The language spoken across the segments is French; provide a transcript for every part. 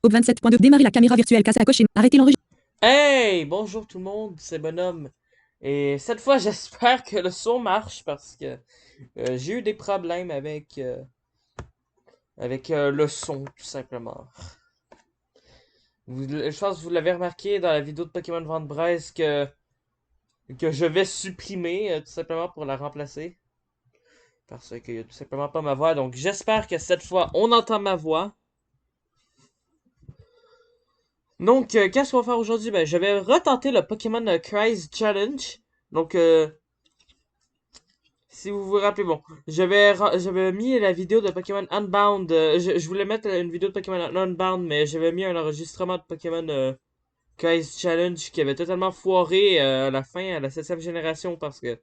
Op 27.2. Démarrer la caméra virtuelle. Casse à cocher. Arrêtez l'enregistrement. Hey, bonjour tout le monde, c'est Bonhomme. Et cette fois, j'espère que le son marche parce que j'ai eu des problèmes avec le son, tout simplement. Je pense que vous l'avez remarqué dans la vidéo de Pokémon Vente Braise que je vais supprimer tout simplement pour la remplacer. Parce qu'il n'y a tout simplement pas ma voix. Donc j'espère que cette fois, on entend ma voix. Donc, qu'est-ce qu'on va faire aujourd'hui? Ben, je vais retenter le Pokémon Crise Challenge. Donc, si vous vous rappelez, bon, j'avais mis la vidéo de Pokémon Unbound. Je voulais mettre une vidéo de Pokémon Unbound, mais j'avais mis un enregistrement de Pokémon Crise Challenge qui avait totalement foiré à la fin, à la 7ème génération, parce que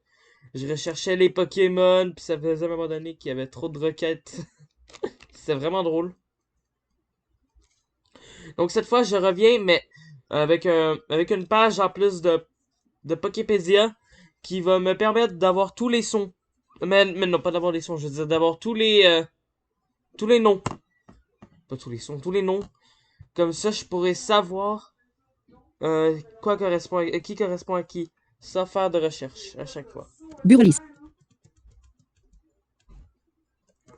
je recherchais les Pokémon, puis ça faisait à un moment donné qu'il y avait trop de requêtes. C'était vraiment drôle. Donc, cette fois, je reviens, mais avec une page en plus de Poképédia qui va me permettre d'avoir tous les sons. Mais non, pas d'avoir les sons, je veux dire d'avoir tous les noms. Pas tous les sons, tous les noms. Comme ça, je pourrais savoir quoi correspond qui correspond à qui. Sans faire de recherche à chaque fois. Bureau list.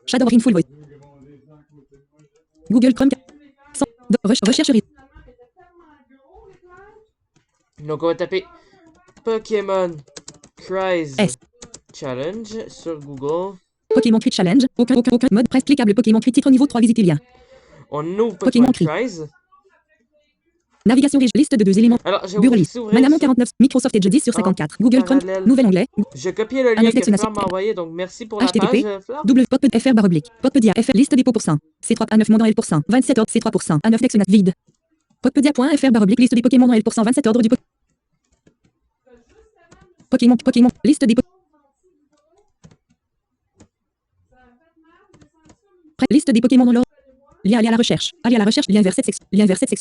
Shadow in full voice. Google Chrome. Rechercherie. Donc, on va taper Pokémon Crise S. Challenge sur Google. Pokémon Crit Challenge. Aucun mode presse cliquable. Pokémon Crit titre niveau 3. Visitez lien. On ouvre Pokémon Pokémon Crit. Crise. Navigation régie. Liste de 2 éléments. Alors, j'ai Bureau oublié list. d'ouvrir Manamon ça. 49. Microsoft Edge 10 sur 54. Google Chrome. Parallèle. Nouvel onglet. Je copié le lien que Fleur m'a envoyé, donc merci pour la page, HTTP. Fleur. WPOD.fr barre oblique. Podpedia FR. Liste dépôt pour 100. C3 A9 Mondant L pour 100. 27 ordre C3 pour 100. A9 Nexonat vide. Podpedia.fr barre oblique. Liste des Pokémon L pour 100. 27 ordre du Pokémon. Liste des Liste des Pokémon dans l'ordre. Lien à la recherche. Aller à la recherche. Lien vers cette section.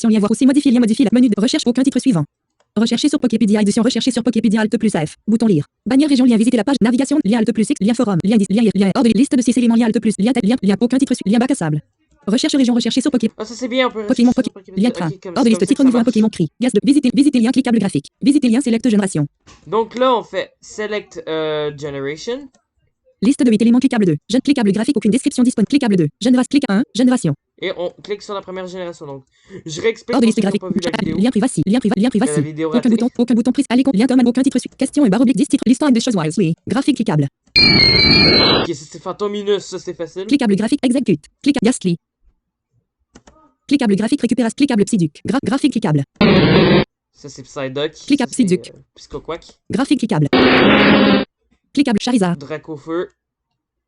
Lien voir aussi modifier. Lien modifier. Menu de recherche. Aucun titre suivant. Rechercher sur Poképédia. Édition. Rechercher sur Poképédia. Alt plus F. Bouton lire. Bannière région. Lien visiter la page. Navigation. Lien Alt plus X. Lien forum. Lien 10. Lien hors de liste de 6 éléments. Lien Alt plus. Lien tête. Lien. Aucun titre suivant. Lien bac à sable. Recherche région. Rechercher sur Poké. Ah, ça c'est bien, on peut Pokémon. rechercher sur Pokémon. Lien Ok, train. comme Hors de ça, liste comme titre ça, niveau ça 1 marche. Pokémon cri. Gaz de visiter lien cliquable graphique. Visiter lien select génération. Donc là, on fait Select Generation. Liste de 8 éléments cliquable 2. Jeune cliquable graphique. Aucune description disponible. Cliquable 2. Génération. Clique 1. Génération. Et on clique sur la première génération. Donc, je réexplique Hors de pour liste ceux qui n'ont graphique. pas vu la vidéo. Lien privacy. Lien La privacy. vidéo Aucun ratée. bouton prise. Allez, lien comme aucun titre suite. Question et barre oblique 10 titres. Listant de choses wisely. Graphique cliquable. Ok, ça c'est Fantominus, ça c'est facile. Cliquable graphique execute. Clique Ghastly. Cliquable graphique récupération. Cliquable Psyduc. Graphique cliquable. Ça c'est Psyduck. Cliquable Ça, c'est, Psyduc. Psychoquack. Graphique cliquable. Cliquable Charizard. Dracofeu.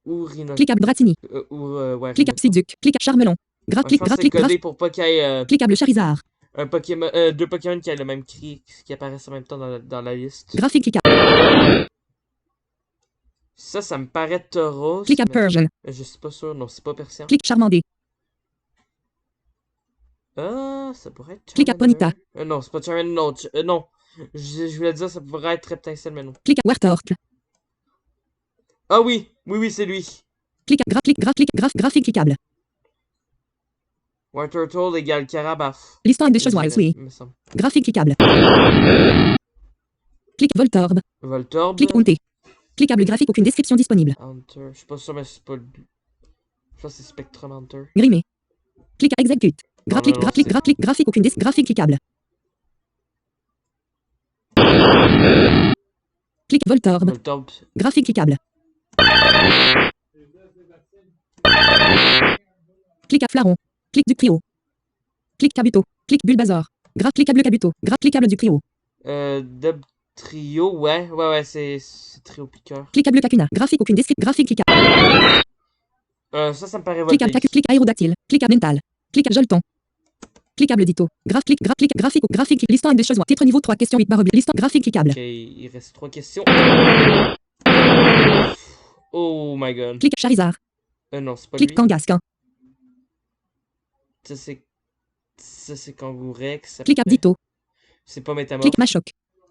Ou Rhino. Cliquable Dratini. Ouais, Cliquable Rhino. Psyduc. Cliquable Charmelon. Je pense que c'est codé pour pas qu'il y ait Cliquable Charizard. un Pokémon, deux Pokémon qui aient le même cri qui apparaissent en même temps dans la liste. Graphique cliquable. Ça me paraît Tauros. Cliquable mais Persian. je suis pas sûr. Non, c'est pas Persian. Clique Charmandé. Ah, ça pourrait être Cliquable Charmander. Ponyta. Non, c'est pas Charmander. Non, non. Je voulais dire ça pourrait être Reptincelle, mais non. Cliquable Wartortle. Ah oui, c'est lui. Graphique cliquable. Wartortle égale Carabaf. Listant des choses wisely. Il me semble. Graphique cliquable. Clique Voltorb. Voltorb. Clique Hunter. Cliquable graphique. Aucune description disponible. Hunter. Je suis pas sûr, mais c'est pas lui. Je pense que c'est Spectrum Hunter. Grimé. Clique execute. Graphique aucune graphique cliquable. Clique Voltorb. Voltorb. Graphique cliquable. Clique à Flaron. Clique du Cryo. Clique Kabuto. Clique Bulbasaur. Cliquable Kabuto. Cliquable du Cryo. Dub Trio, ouais, c'est Trio Piqueur. Cliquable Kakuna. Graphique aucune description. Graphique cliquable. Ça me paraît Cliquable Voltaïque. Clique Aérodactyle. Cliquable Mental. Cliquable Jolton. Cliquable Ditto. Graphique. Listant des choses. Titre niveau 3. Question 8 barre oblique. Listant graphique cliquable. Ok, il reste 3 questions. Oh my god. Clique Charizard. Non, c'est pas Clique lui. Kangaskhan. Ça c'est Kangourex. Cliquable Ditto. C'est pas Métamorph. Clique Machoc.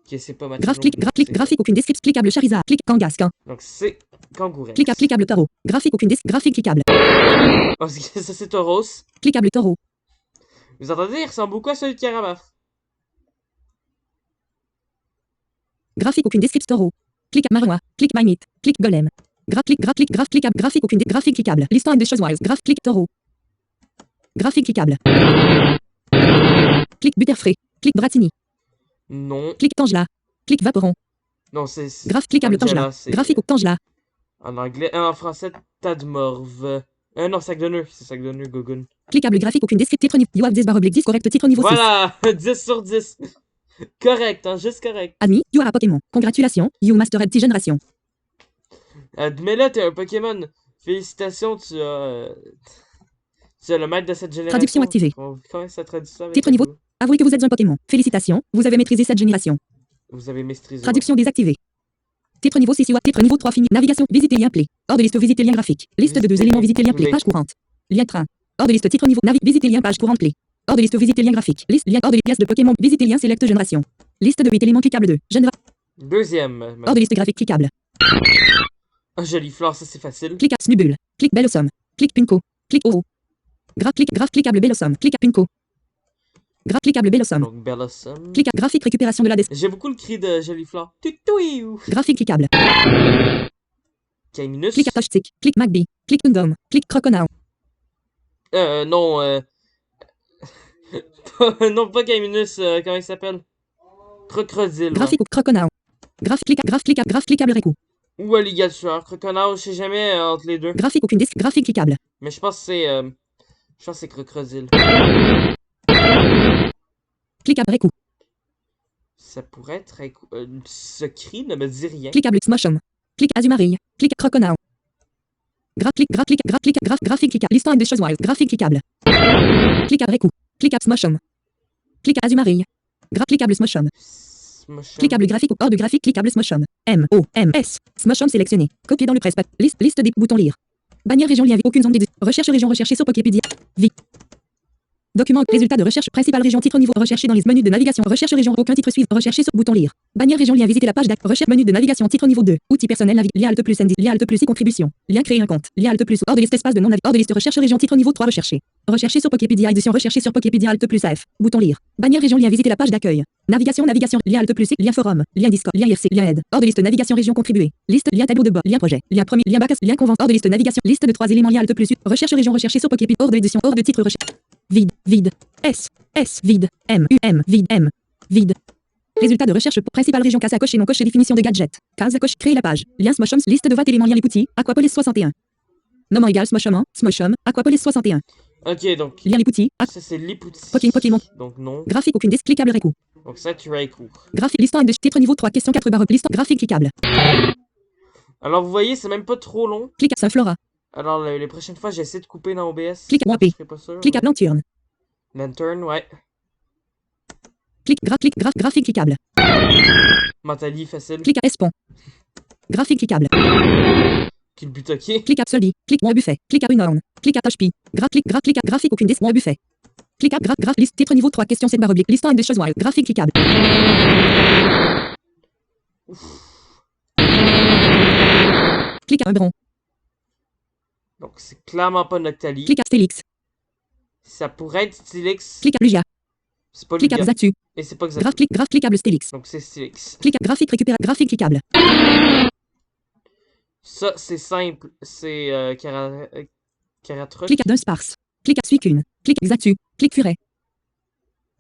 Ok, c'est pas Matamorph. Graphique aucune description. Cliquable Charizard. Clique Kangaskhan. Donc c'est Kangourex. Cliquable Taureau. Graphique aucune graphique cliquable. Oh, ça c'est Tauros. Cliquable Taureau. Vous entendez, il ressemble beaucoup à celui de Karamaf. Graphique aucune description taureau. Clic Marois. Clic Magnet. Clic Golem. Graphique aucune graphique cliquable. Listing de choses wise. Graph clic taureau. Graphique cliquable. Clic Butterfree. Clic Bratini. Non. Clic Tangela. Clic Vaporon. Non, c'est... Graph cliquable Angela, Tangela. c'est- Graphique au Tangela. En anglais. En français, Tadmorve. Non, sac de nœud. C'est sac de nœud, Gogun. Cliquable graphique aucune description titre niveau. You have this barre oblique 10 correct titre niveau 6. Voilà! 10 sur 10. Correct, hein, juste correct. Admis, you are a Pokémon. Congratulations, you mastered 10 génération. Admets-le, t'es un Pokémon. Félicitations, tu as... tu es le maître de cette génération. Traduction activée. Comment ça traduit ça avec Titre un niveau. goût? Avouez que vous êtes un Pokémon. Félicitations, vous avez maîtrisé cette génération. Vous avez maîtrisé. Traduction désactivée. Titre niveau 6 titre niveau 3 fini. Navigation, visiter lien play. Hors de liste visiter lien graphique. Liste de 2 éléments visiter lien play. Page courante. Lien train. Hors de liste titre niveau visiter lien page courante play. Hors de liste visiter lien graphique. Liste lien hors de liste de Pokémon visiter lien select génération. Liste de 8 éléments cliquables 2. Deuxième. Hors de liste graphique cliquable. Un joli fleur, ça c'est facile. Clic Snubule. Clic Bellossom. Clic Punko. Clic Oro. Graph cliquable Bellossom. Clic Punko. Graph cliquable Bellossom. Donc Bellossom. Clic graphique récupération de la J'aime beaucoup le cri de joli fleur. Tutouiou. graphique cliquable. K-minus. Clic Toxic. Clic Magby. Clic Undom. Clic Croconau. Non, non, pas K-minus, comment il s'appelle? Crocodile. Graphique ou Croconau. Graph cliquable Reku. Ou alligator. Crocodile, je sais jamais entre les deux. Graphique aucune disque. Graphique cliquable. Mais je pense que c'est... je pense que c'est crocodile. Cliquable Reku. Ça pourrait être... ce cri ne me dit rien. Cliquable Smoshum. Clic Azumarill. Clic Croconau. Graphique cliquable. Listing de choses wild. Graphique cliquable. Cliquable Reku. Cliquable Smoshum. Clic Azumarill. Cliquable Smoshum. Cliquable graphique ou hors de graphique cliquable Smoshum. M-O-M-S. Smoshum sélectionné. Copier dans le presse-papier. Liste des boutons lire. Bannière région lien aucune zone des recherche région recherchée sur Poképédia. Vie. Document résultat de recherche principale région titre niveau recherché dans les menus de navigation recherche région aucun titre suivant recherché sur bouton lire. Bannière région lien visiter la page d'acte recherche menu de navigation titre niveau 2 outils personnels lien alt plus ND lien alt plus et contribution lien créer un compte lien alt plus hors de liste espace de non hors de liste recherche région titre niveau 3 recherché sur Poképédia édition recherché sur Poképédia alt plus F bouton lire. Bannière région lien visiter la page d'accueil navigation lien alt plus lien forum lien Discord lien IRC lien aide hors de liste navigation région contribuer liste lien tableau de bord lien projet lien premier lien bac lien convent hors de liste navigation liste de 3 éléments lien alt plus recherche région recherché sur Poképédia hors de édition hors de titre recherche vide S vide vide vide. Résultat de recherche pour principale région case à coche et non coche et définition de gadget. Case à coche créer la page. Lien Smoshum liste de 20 éléments lien Lipouti Aquapolis 61. Nom égal Smoshum Aquapolis 61. Ok, donc... Lien Lipouti ça c'est Lipouti. Pokémon. Donc non. Graphique aucune disque cliquable Reku. Donc ça tu Raikou. Graphique listant de titre niveau 3 question 4 barre listant graphique cliquable. Alors vous voyez c'est même pas trop long. Clic à Sunflora. Alors les prochaines fois j'essaie de couper dans OBS. Clic à Wappé. Je serais pas sûr. Cliquable Lanterne. Lantern, ouais. Graphique cliquable. Mentally facile. Clic à Espon. Graphique cliquable. Kill Butoki. Clic à Absoldi. Clic à Buffet. Clic à Unorn. Clic à Toshpi. Clic à graphique aucune disque Buffet. Clic à liste titre niveau 3 question 7 barre oblique listant de choses wild graphique cliquable. Clic à Ubron. Donc c'est clairement pas Noctali. Clic à Stélix. Ça pourrait être Stylix. Clic à Lugia. C'est pas Clic à Lugia. Zatu. Et c'est pas Xatu. Graph cliquable Stélix. Donc c'est Stylix. Clic à graphique récupérer graphique cliquable. Ça c'est simple. C'est Caratroc. Clic à Dunsparce. Clic à Suicune. Clic à Zatu. Clic Furet.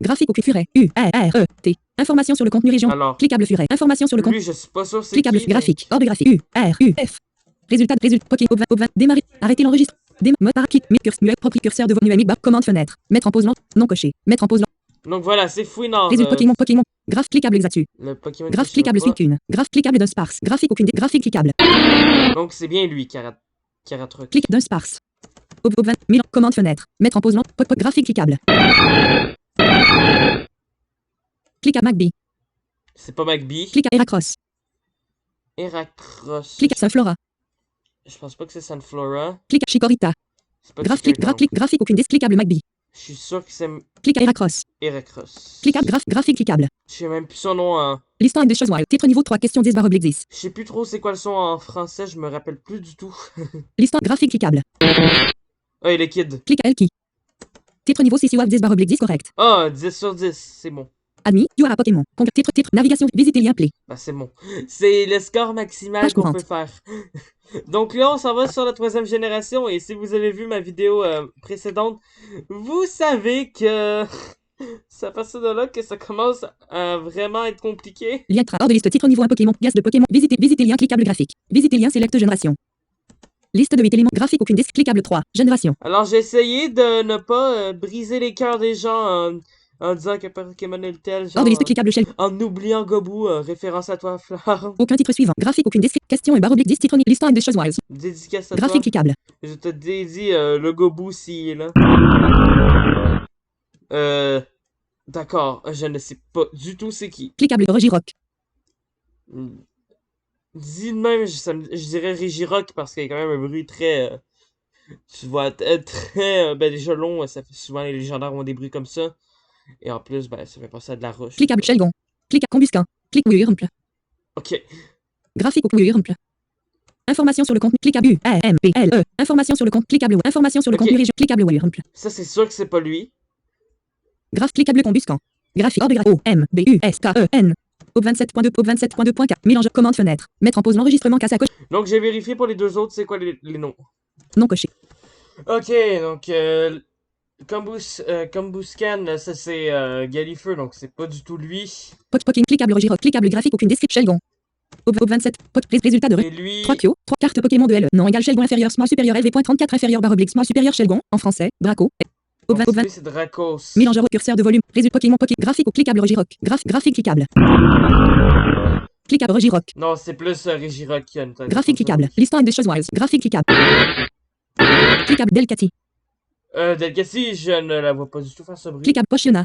Graphique au Furet. U-R-E-T. Information sur le contenu région. Alors, Cliquable Furet. Information sur le contenu. lui je suis pas sûr c'est Cliquable qui, mais- graphique. Hors de graphique. U-R-U-F. Résultat Poké Obva. Démarrer. Arrêter l'enregistrement. Mode par kit. Propre curseur de vos menus bas. Commande fenêtre. Mettre en pause lent. Non coché. Mettre en pause lent. Donc voilà, c'est Fouinard. Résultat Pokémon. Graphe cliquable Xatu. Le Pokémon. Graphe que je sais cliquable pas. Suicune. Graphe cliquable Dunsparce. Graphique aucune. Graphique cliquable. Donc c'est bien lui, Caratroc. Clic Dunsparce. Obva. Commande fenêtre. Mettre en pause lent. Graphique cliquable. Clic à Magby. C'est pas Magby. Clic à Heracross. Heracross. Clic à Sunflora. Je pense pas que c'est Sunflora. Clic à Chikorita. C'est pas Graphique aucune disque cliquable Magby. Je suis sûr que c'est Clic à Heracross. Heracross. Clic à graphique cliquable. Je sais même plus son nom en... Listant des choses wild. Titre niveau 3 question 10 barre oblique 10. Je sais plus trop c'est quoi le son en français, je me rappelle plus du tout. Listant graphique cliquable. Ah, il est Kid. Clic à Elki. Titre niveau 6 you have 10 barre oblique 10 correct. Ah, 10 sur 10, c'est bon. Admis, you are a Pokémon. Titre, navigation, visiter lien play. Bah, c'est bon. C'est le score maximal Page qu'on courante. peut faire. Donc là, on s'en va sur la 3e génération. Et si vous avez vu ma vidéo précédente, vous savez que c'est à partir de là que ça commence à vraiment être compliqué. Lien tra hors de liste titre niveau 1 Pokémon. Gaz de Pokémon. Visiter lien cliquable graphique. Visiter lien select génération. Liste de 8 éléments graphiques aucune disque cliquable 3. Génération. Alors j'ai essayé de ne pas briser les cœurs des gens en disant que Pokémon est tel, Hors genre de liste cliquable shell. en oubliant Gobu, référence à toi, Fleur. Aucun titre suivant. Graphique aucune disque. Question et barre oblique 10 titre liste 1 de choses wise. Dédicace à Graphique toi. cliquable. Je te dédie le Gobu s'il est là. D'accord, je ne sais pas du tout c'est qui. Cliquable Regirock. Dis de même, je dirais Regirock parce qu'il y a quand même un bruit très... tu vois, très... ben déjà long, ça fait souvent les légendaires ont des bruits comme ça. Et en plus, ben ça fait penser à de la roche. Cliquable Shelgon. Clic Combuscan. Clic Wurmple. Ok. Graphique au Wurmple. Information sur le contenu. Cliquable U. A M P L E. Information sur le compte. Cliquable. Information sur le Ok. contenu région. Cliquable Wurmple. Ça c'est sûr que c'est pas lui. Graph cliquable Combuscan. Graphique O M B U S K E N. Op 27.2 Op 27.2.4. Mélange commande fenêtre. Mettre en pause l'enregistrement casse à coche. Donc j'ai vérifié pour les deux autres, c'est quoi les noms. Non coché. Ok, donc Combuscan, ça c'est Galifeu, donc c'est pas du tout lui. Poking cliquable Regirock. Cliquable graphique aucune description Shelgon. Op 27. Résultat de Et lui... 3 Pio, 3 cartes Pokémon de L. Non égal Shelgon inférieur, small supérieur LV.34 inférieur barre oblique, small supérieur Shelgon, en français, Draco. donc, lui c'est Dracos. Mélangeur au curseur de volume, résultat Pokémon graphique au cliquable Regirock. Graphique cliquable. Cliquable Regirock. Non, c'est plus Regirock qui a une tête. Graphique cliquable. Listant de choses wise. Graphique cliquable. Cliquable Delcati. Delcatty, je ne la vois pas du tout faire ce bruit. Cliquable Pochiona.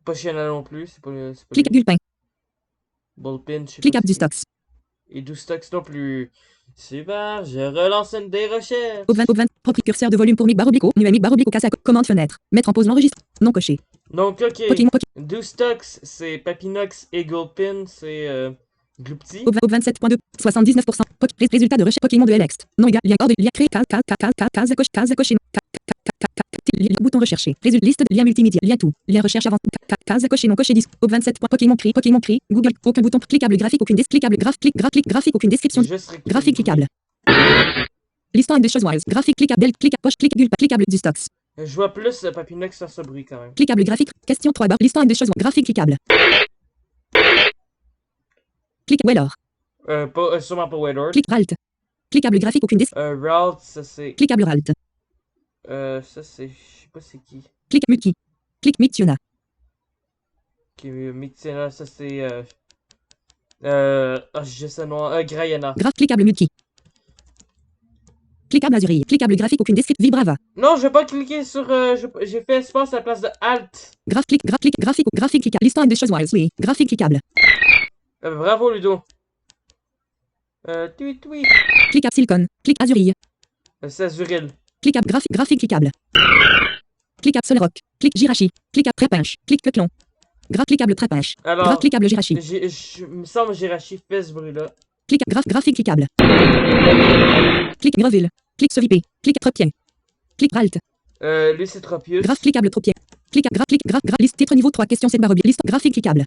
Pas Chiana non plus, c'est pas Cliquable Gulpin. Bullpin, je sais Cliquable pas du c'est qui. Stox. Et du Stox non plus. Super, je relance des recherches. Op 20. Propre curseur de volume pour mic barre oblique. Numérique barre oblique casse à commande fenêtre. Mettre en pause l'enregistre. Non coché. Donc, ok. Pokémon Dustox, c'est Papinox et Gulpin, c'est Gloopty. Op 27.2. 79%. Résultat de recherche Pokémon de LX. Non égal. Lien hors de lien créé. Case à cocher. Bouton recherché. Résultat liste de lien multimédia. Lien tout. Lien recherche avant. Case à cocher non coché disque. Op 27. Pokémon cri. Google. Aucun bouton cliquable graphique aucune cliquable graphique aucune description. Graphique cliquable. Listant des choses wise. Graphique cliquable del cliquable poche cliquable du Stox. Je vois plus Papinox faire ce bruit quand même. Cliquable graphique. Question 3 barres. Listant des choses graphique cliquable. Clic Wellor. Sûrement pas Wedward. Clic Ralt. Cliquable graphique aucune Route, ça c'est... cliquable Ralt. ça c'est... Je sais pas c'est qui. Clic Muki. Clic Mictiona. Mixena, ça c'est... je sais non, Grayana. Graph cliquable Muki. Cliquable Azurille. Cliquable graphique aucune description. Vibrava. Non, je vais pas cliquer sur... j'ai fait espace à la place de Alt. Graphique cliquable. Listant des choses wise. Oui. Graphique cliquable. Bravo Ludo. Tweet. Cliquable Silicon. Clic Azurille. C'est Azuril. Cliquable graphique cliquable. Cliquable Solrock. Clic Jirachi. Cliquable Trapinche. Clic Peuclon. Graph cliquable Trapinche. Alors, Graph cliquable Jirachi. je me semble que Jirachi fait ce bruit-là. Clic graphique cliquable. Clic Greville. Clic Sovipé. Clic Tropien. Clic Ralt. Lui c'est Tropius. Graph cliquable Tropien. Clic liste titre niveau 3 question 7 barre oblique. Liste graphique cliquable.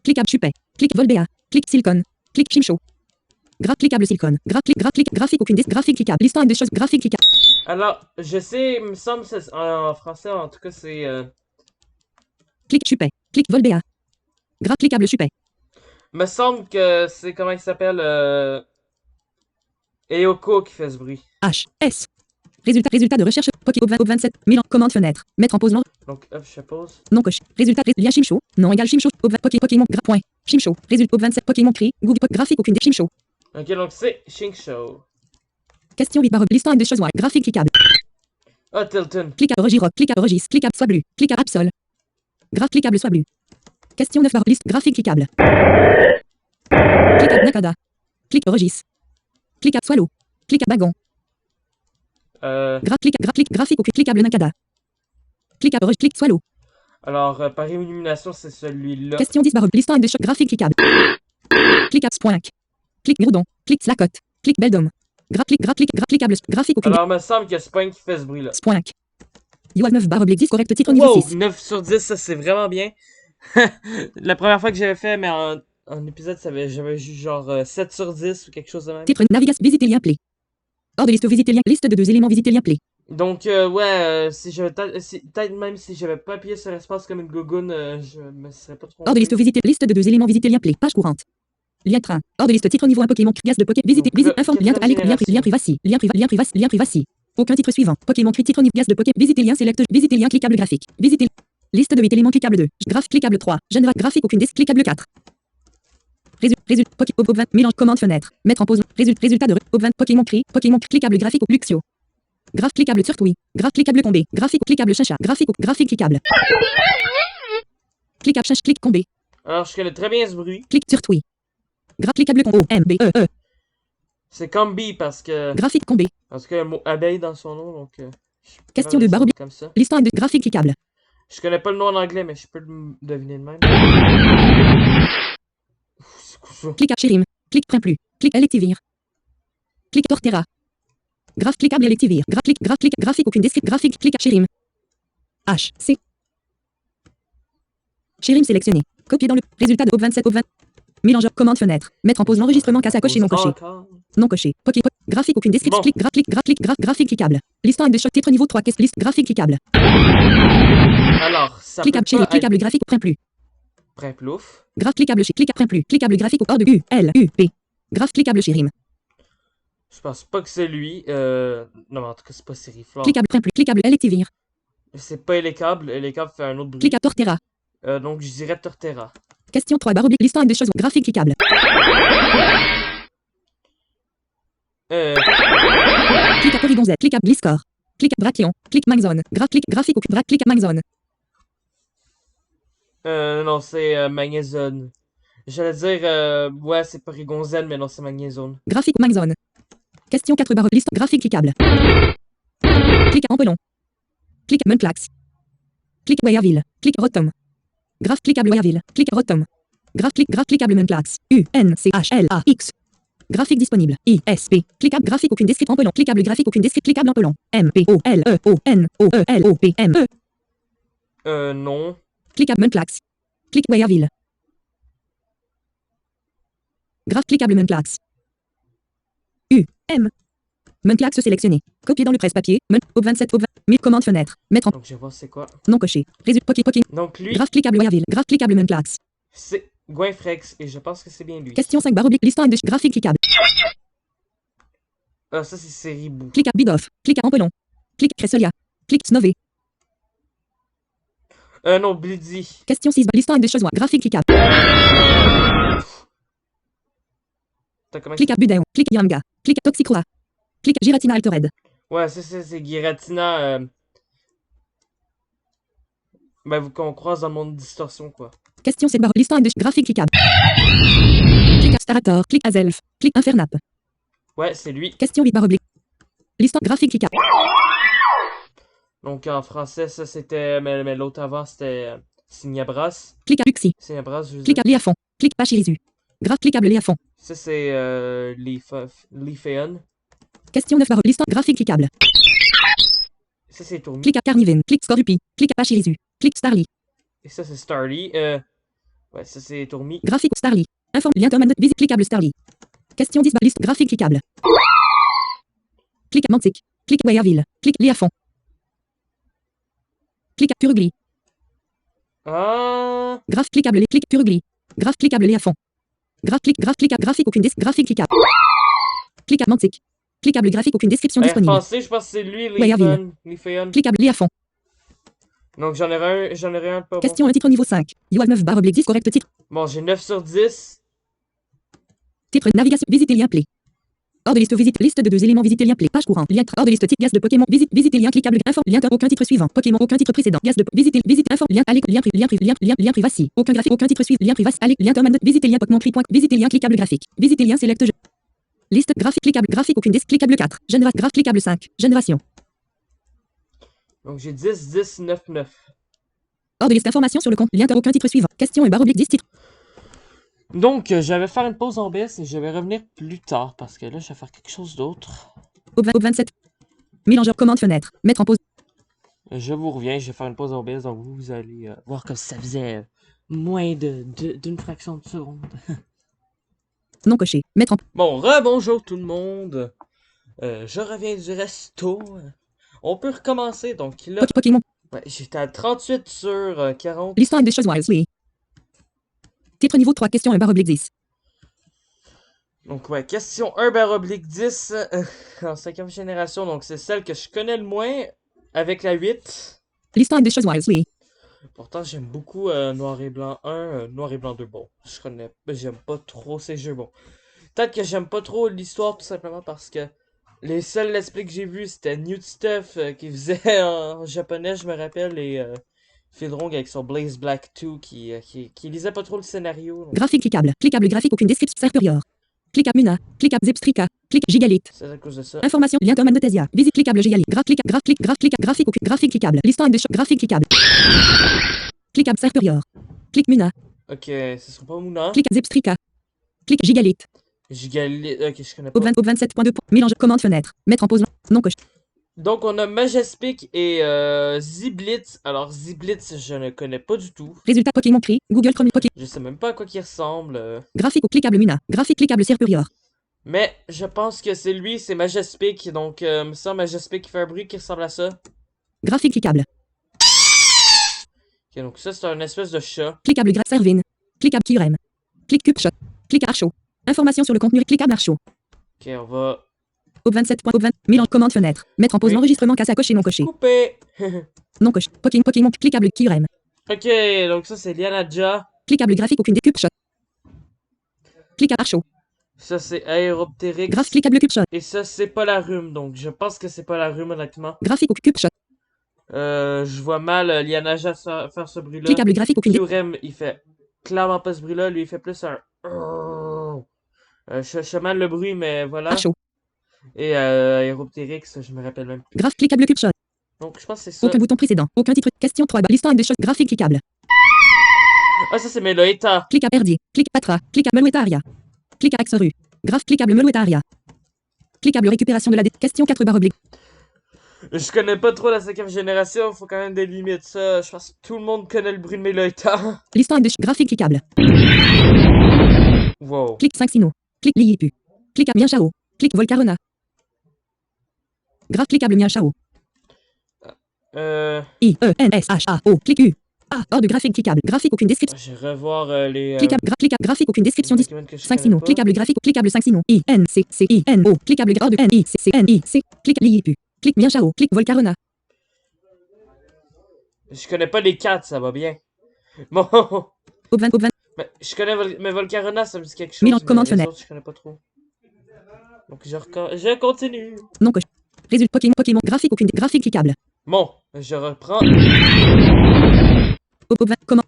Cliquable Chupet. Clic Volbea. Clic Silicon. Clic Chimcho. Graph cliquable Silicon. Graphique aucune graphique cliquable. Listant des choses graphique cliquable. Alors, je sais, il me semble que en français en tout cas c'est... Clic Chupet. Clic Volbea. Graph cliquable Chupet. Me semble que c'est comment il s'appelle Eoko qui fait ce bruit. H. S. Résultat de recherche. Pokémon 27. Milan. Commande fenêtre. Mettre en pause. Donc hop, je pose. Non coche. Résultat. Lien Chimcho. Non égal Chimcho. Pokémon. Point. Chimcho. Résultat 27. Pokémon cri. Google. Graphique aucune des Chimcho. Ok, donc c'est Shinkshow. Question 8 barre. Listant des choses wise. Graphique cliquable. Ah, Tilton. Clic à Regirock. Clic à Regis. Clic à Soit Bleu. Clic à Absol. Graph cliquable Soit Bleu. Question 9 barre. Liste. Graphique cliquable. Clic à Nakada. Clic à Regis. Clic à Swallow. Clic à Bagon. Graphique aucune cliquable Nakada. Clic à clic Swallow. Alors, par élimination, c'est celui-là. Question 10 barre. Listant des chocs graphique cliquable. Clic à Spoink. Clic Groudon. Clic Slacot. Clic Beldom. Cliquable. Graphique aucune. Alors, il me semble que c'est pas un qui fait ce bruit-là. Spoink. You have 9 barre oblique 10 correct titre niveau Wow, 6. 9 sur 10, ça c'est vraiment bien. La première fois que j'avais fait, mais en épisode, j'avais juste genre 7 sur 10 ou quelque chose de même. Titre navigation visiter lien play. Hors de liste visiter lien liste de 2 éléments visiter lien play. Donc, ouais, si j'avais peut-être même si j'avais pas appuyé sur l'espace comme une gogoune, je me serais pas trompé. Hors de liste visiter liste de 2 éléments visiter lien play. Page courante. Lien train. Hors de liste titre niveau 1 Pokémon gaz de Pokémon visite Donc, visite informe lien quatrième lien privacy lien privacy. Aucun titre suivant. Pokémon titre niveau gaz de Pokémon visiter lien select visiter lien cliquable graphique. Visiter liste de 8 éléments cliquable 2. Graphe cliquable 3. Jeune graphique aucune disque cliquable 4. Résultat Poké 20 mélange commande fenêtre. Mettre en pause résultat de Ob 20 Pokémon cliquable graphique au Luxio. Graphe cliquable turquoise. Graphe cliquable combé. Graphique cliquable chacha. Graphique cliquable. Cliquable chacha clic combé. Alors, je connais très bien ce bruit. Clic turquoise. Graphe cliquable combo. M B E. C'est combi parce que. Graphique combé. Parce qu'il y a le mot abeille dans son nom, donc. Question de barre comme ça. Listant de graphique cliquable. Je connais pas le nom en anglais, mais je peux le deviner de même. C'est quoi ça? Clic Chirim. Clic print plus. Clic Electivire. Clic Torterra. Graphe cliquable Electivire. Graphique aucune description. Graphique clic Chirim. H C. Chirim sélectionné. Copier dans le résultat de Ob 27 Ob 20. Mélangeur commande fenêtre. Mettre en pause l'enregistrement casse à cocher non coché. Non coché. Graphique aucune description. Bon. Graphique cliquable. Listant de choc titre niveau 3 caisse liste graphique cliquable. Alors, ça Cliquable peut Chirim. pas Cliquable être graphique print plus. prêt plouf. Graphe cliquable chez clic print plus. Cliquable graphique au hors de U L U P. Graphe cliquable Chirim. Je pense pas que c'est lui. Non, mais en tout cas, c'est pas Sériflore. Cliquable print plus. Cliquable Electivire. C'est pas Elecable. Elecable fait un autre bruit. Cliquable Torterra. Donc, je dirais Torterra. Question 3 barre oblique listant de choses graphique cliquable. Clic à Porygon Z. Clic à Gliscor. Clic à Brachion. Clic Magzone. Graphique au clic à Magzone. Non, c'est Magnezone. J'allais dire, ouais, c'est Porygon Z, mais non, c'est Magnezone. Graphique Magzone. Question 4 barre listant graphique cliquable. Clic à Ampelon. Clic à Munclax. Clic à Wayaville. Clic à Rotom. Graphe cliquable Wayaville. Clic à Rotom. Graphe cliquable Munclax. U N C H L A X. Graphique disponible. ISP. Cliquable graphique aucune description Ampelon. Cliquable graphique aucune description cliquable Ampelon. M P O L E O N O E L O P M E. Non. Cliquable Munclax. Clic Wayaville. Graphe cliquable Munclax. U M. Munclax sélectionné. Copier dans le presse-papier. Ob 27 Ob 20. 1000 commandes fenêtre. Mettre en Donc, je vais voir c'est quoi. non coché. Résultat Poké. Donc, lui, Graphe cliquable Wayaville. Graphe cliquable Munclax. c'est Gwynfrex, et je pense que c'est bien lui. Question 5 barre oblique listant de graphique cliquable. Ah, ça, c'est Seribou. Clic à Bigoff. Clic à Ampelon. Clic Cresselia. Clic Snové. Non, Bliddy. Question 6 listant de choses graphique cliquable. T'as comment Clic à Budéon. Clic Yanga. Clic à Toxicroa. Clic Giratina Altered. Ouais, ça, c'est Giratina. Ben, qu'on croise dans le monde de distorsion, quoi. Question 7 barre listant de graphique cliquable. Clic à Starator. Clic à Zelf. Clic Infernap. Ouais, c'est lui. Question 8 barre oblique. Listant graphique cliquable. Donc, en français, ça, c'était... Mais l'autre avant, c'était Signabras. Clic à Luxi. Signabras, je veux Clic dire. à Léafon. Clic Pachirisu. Graphe cliquable Léafon. Ça, c'est Leafeon. Question 9 barre listant graphique cliquable. Ça, c'est Tourmi. Clic à Carniven. Clic Scorupi. Clic à Pachirisu. Clic Starly. Et ça, c'est Starly. Ouais, ça, c'est Tourmi. Graphique Starly. Informe lien Thomas visite cliquable Starly. Question 10 barre liste graphique cliquable. Clic à Mantic. Clic Wayaville. Clic Léafon. Clic à Purugli. Ah! Graphe cliquable les clic Purugli. Graphe cliquable Léafon. Graphe clic à graphique aucune graphique cliquable. Clic à Mantic. Cliquable graphique aucune description disponible. Pensez, je pense que c'est lui, Wayaville. Leafeon. Cliquable Léafon. Donc, j'en aurais un pas bon. Question 1 titre niveau 5. You have 9 barre oblique 10 correct titre. Bon, j'ai 9 sur 10. Titre navigation visiter lien play. Hors de liste visite liste de 2 éléments visiter lien play page courante lien hors de liste titre gaz de Pokémon visiter lien cliquable info lien aucun titre suivant Pokémon aucun titre précédent gaz de visite info lien allez lien privacy aucun graphique aucun titre suivant lien privacy allez lien Thomas visiter lien Pokémon visiter lien cliquable graphique visiter lien select jeu liste graphique cliquable graphique aucune disque cliquable 4 graphe cliquable 5 génération Donc, j'ai 10, 10, 9, 9. hors de liste information sur le compte lien aucun titre suivant question et barre oblique 10 titres Donc, je vais faire une pause en baisse et je vais revenir plus tard parce que là, je vais faire quelque chose d'autre. Op 27. Mélangeur commande fenêtre. Mettre en pause. Je vous reviens, je vais faire une pause en baisse, donc vous allez voir que ça faisait moins d'une fraction de seconde. Non coché. Mettre en Bon, rebonjour tout le monde. Je reviens du resto. On peut recommencer, donc là, Pokémon. ouais, j'étais à 38 sur 40. L'histoire des choses wisely. Titre niveau 3 questions 1/10. Donc ouais, question 1/10 en 5e génération, donc c'est celle que je connais le moins avec la 8. L'histoire des choses wisely. Pourtant, j'aime beaucoup Noir et Blanc 1, Noir et Blanc 2. Bon, j'aime pas trop ces jeux. Bon, peut-être que j'aime pas trop l'histoire tout simplement parce que les seuls let's play que j'ai vus c'était Newt Stuff qui faisait en japonais, je me rappelle, et Philrong avec son Blaze Black 2 qui lisait pas trop le scénario. Donc Graphique cliquable. Cliquable graphique aucune description supérieure. Cliquable Muna. Cliquable Zepstrika. Clic Gigalit. c'est à cause de ça. Information. Lien Thomas Notesia. Visite cliquable Gigalit. Graphique aucune. Graphique cliquable. L'histoire des choses. Graphique cliquable. Cliquable supérieur. Clic Muna. Ok, ce sera pas Mouna. Clic Zepstrika. Clic Gigalit. Gigalit, ok, je connais Op pas. 27.2. Mélange commande fenêtre. Mettre en pause. Non coche. Donc on a Majespic et Ziblitz. Alors Ziblitz, je ne connais pas du tout. Résultat Pokémon Cri. Google Chrome Pokémon. Je sais même pas à quoi il ressemble. Graphique au cliquable Muna. Graphique cliquable supérieur. Mais je pense que c'est lui, c'est Majespic. Donc me semble Majespic qui fait un bruit qui ressemble à ça. Graphique cliquable. Ok, donc ça c'est un espèce de chat. Cliquable Servin. Cliquable Kyurem. Clic Cube Shot. Clic Archaud. Information sur le contenu. Cliquable Archaud. Ok, on va Op 27.20. Mélange commande fenêtre. Mettre en pause Oui. l'enregistrement casse à cocher non coché. couper. Non coche. Pokémon cliquable Kyurem. Ok, donc ça c'est Lianaja. Cliquable graphique aucune des Cube Shot. Clic Archaud. Ça c'est Aeropteryx. Graphe cliquable Cube Shot. Et ça c'est pas la rhume. Donc je pense que c'est pas la rhume honnêtement. Graphique au Cube Shot. Je vois mal Lianaja faire ce bruit-là. Cliquable graphique aucune des. Kyurem, il fait clairement pas ce bruit-là. Lui, il fait plus un. Je fais mal le bruit, mais voilà. Archaud. Et Aeropteryx, je me rappelle même plus. Graphe cliquable Cube Shot. Donc, je pense que c'est ça. Aucun bouton précédent. Aucun titre. Question 3. L'histoire des choses. Graphique cliquable. Ah, ça, c'est Meloetta. Clic à Perdier. Clic Patra. Clic à Meluetaria. Clic à Axoru. Graphe cliquable Meluetaria. Cliquable récupération de la question 4/oblique. Je connais pas trop la 5e génération, faut quand même des limites. Ça, je pense que tout le monde connaît le bruit de Meloetta. L'histoire des graphique cliquable. Wow. Clic 5 Sino. Clic Liyipu. Clic à Mienshao. Clic Volcarona. Graphe cliquable Mienshao. I-E-N-S-H-A-O. Clic U. A. Hors de graphique cliquable. Graphique aucune description. Je vais revoir les. Cliquable graphique aucune description. Pokémon que je 5 connais Sino. pas. Cliquable graphique. Cliquable 5 Sino. I-N-C-C-I-N-O. Cliquable hors de N-I-C-C-N-I-C. Clic Liyipu. Clic Mienshao. Clic Volcarona. Je connais pas les 4, ça va bien. Bon. Op 20. Mais je connais mais Volcarona, ça me dit quelque chose. Mélange Mais commande les fenêtre. autres, je connais pas trop. Donc je continue. Non coche. Résultat Pokémon graphique aucune graphique cliquable. Bon, je reprends. Op 20. Comment.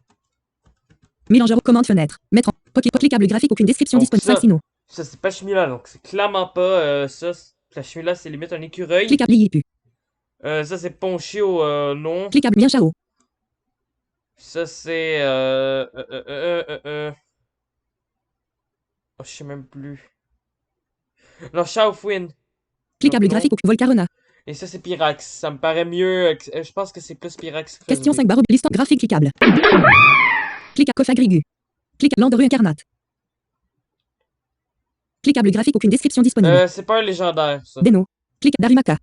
Mélangeur commande fenêtre. Mettre en cliquable graphique aucune description Donc disponible. ça- 5 Sino. Ça, c'est pas Chimila, donc c'est clairement pas ça. La Chimila, c'est limite un écureuil. Cliquable Liyipu. Ça, c'est Ponchio, non. Cliquable Mienshao. Ça, c'est. Oh, je sais même plus. Non, Shaofuin. Cliquable Donc, non. graphique Volcarona. Et ça, c'est Pyrax. Ça me paraît mieux. Je pense que c'est plus Pyrax. qui fait Question ce 5 l'histoire graphique cliquable. Clic à Cofagrigu. Clic à Landeru incarnate. Cliquable graphique aucune description bruit. disponible. C'est pas un légendaire, ça. Deno. Clic Darimaka.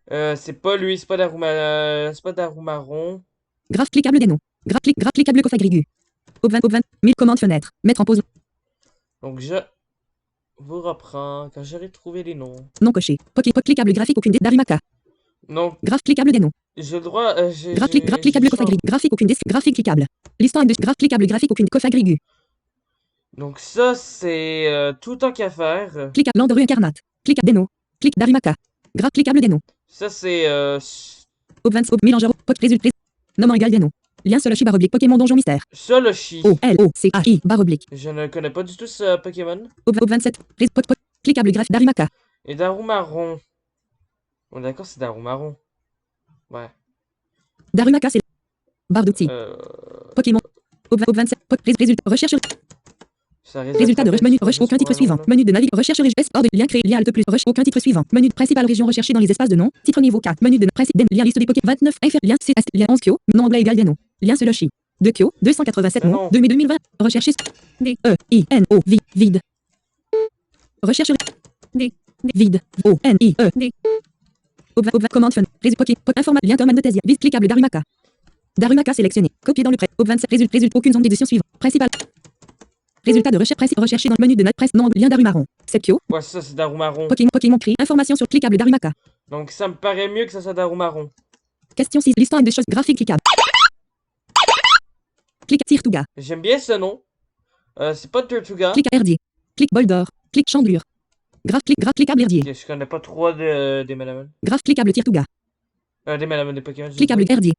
C'est pas lui, c'est pas Darumaron. Graphe cliquable Deno. Graphe cliquable Cofagrigu. Op 20 1000 commande fenêtre. Mettre en pause. Donc, je vous reprends quand j'aurai trouvé les noms. Non coché. Cliquable graphique aucune Darimaka. Donc, Graphe cliquable Deno. j'ai le droit. Graphe cliquable Cofagrigu. Graphique aucune graphique cliquable. L'histoire de graphe cliquable graphique aucune Cofagrigu. Donc, ça, c'est tout en qu'à faire. Clic à Landeru incarnate. Clic à Deno. Clic Darimaka. Graphe cliquable Deno. Ça, c'est. Op 20 mélangeur résultat. Nom égal Deno. Lien sur le /oblique Pokémon Donjon Mystère. Soloshi. O-L-O-C-H-I /oblique. Je ne connais pas du tout ce Pokémon. Op 27. Cliquable graphe Darimaka. Et Darumaron. Bon, d'accord, c'est Darumaron. Ouais. Darumaka c'est barre d'outils. Euh... Pokémon. Op 27. Résultat. Recherche. Ça risque Résultat de d'être menu, juste aucun pour titre un suivant. nom, là. Menu de navigation, recherche région, hors de lien créé, lien alt plus, aucun titre suivant. Menu principale région recherchée dans les espaces de nom, titre niveau 4. Menu de lien liste des Poké 29, lien C, lien 11 Kyo, nom anglais égal Deno. Lien Seloshi. 2 Kyo, 287 Mais mots, non. 2020. Rechercher D, E, I, N, O, vide. Recherche D, vide, O, N, I, E, D. Commande fun. Poké, informat, lien Tom Annotasia. Vise cliquable Darumaka. Darumaka sélectionné. Copier dans le prêt. 27, résulte, aucune zone d'édition suivante. Principal. Résultat de recherche recherché dans le menu de notre presse. Non, lien Darumaron. Sepkyo. Ouais, ça, c'est Darumaron. Pokémon cri. Information sur cliquable Darumaka. Donc, ça me paraît mieux que ça soit Darumaron. Question 6. Listant de choses graphiques cliquables. Clic Tirtuga. J'aime bien ce nom. C'est pas Tortuga. Clic Herdier. Clic Boldor. Clic Chandelure. Cliquable Herdier. Ok, je connais pas trop des Manamon. Cliquable Tirtuga. Des Manamon, des Pokémon. Cliquable Herdier.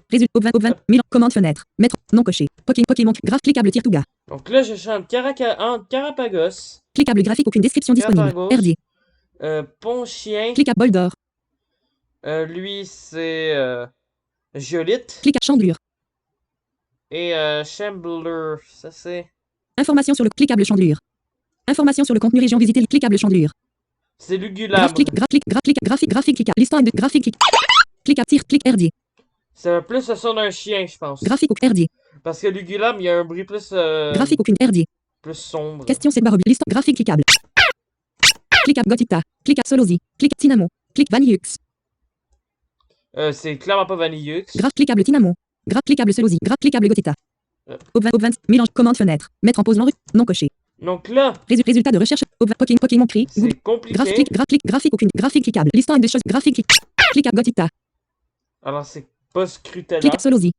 Résultat au 20 000. Commande fenêtre. Mettre. Non coché. Pokémon. Cliquable Tirtuga. Donc là, je chante Carapagos. Cliquable graphique. Aucune description disponible. Carapagos. Herdier. Ponchien. Cliquable Boldor. Lui, c'est Giolite. Clic à Chandelure. Et Shambler. Ça, c'est. Information sur le cliquable Chandelure. Information sur le contenu région visitée. Cliquable Chandelure. C'est Lugulabre. Graphique cliquable. Listant de graphique. Clic à clic Herdier. Ça va plus le son d'un chien, je pense. Graphique ou Herdier. Parce que Lugulabre, il y a un bruit plus. Graphique aucune Herdier. Plus sombre. Question c'est barbe. Listant graphique cliquable. Clic à Gotita. Clic à Solosi. Clic Tinamo. Clic Vanillux. C'est clairement pas Vanillux. Cliquable Tinamo. Cliquable Solosi. Cliquable Gotita. Au 20. Mélange. Commande fenêtre. Mettre en pause l'enregistrement. Non coché. Donc là, Résultat de recherche. Pokémon cri. c'est compliqué. Graphique aucune. Graphique cliquable. Listant de choses. Graphique clic à Gotita. Alors, c'est pas Scrutella. Clic à Solosi.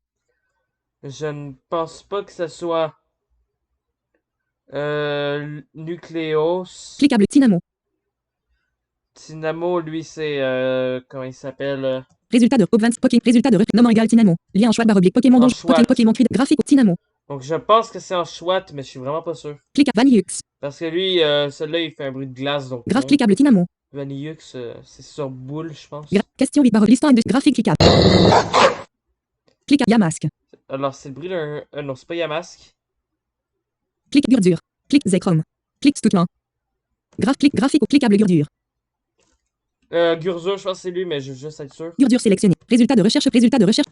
Je ne pense pas que ce soit Nucleos. Cliquable Tinamo. Tynamo, lui, c'est comment il s'appelle Résultat de 20. Résultat de nom égal Tinamo. Lien en choix barre oblique. Pokémon En donc choix. Pokémon cri. Graphique Tinamo. Donc, je pense que c'est en Schwatt, mais je suis vraiment pas sûr. Clic à Vanillux. Parce que lui, celui-là, il fait un bruit de glace, donc. non. Cliquable Tinamo. Vanillux, c'est sur boule, je pense. Question 8 barre listant de graphique cliquable. Clic à Yamask. Alors, c'est le bruit d'un. Non, c'est pas Yamask. Clic Gurdure. Clic Zekrom. Clic Stoutlan. Graphique ou cliquable Gurdure. Gurzo, je pense que c'est lui, mais je veux juste être sûr. Gurdure sélectionné. Résultat de recherche.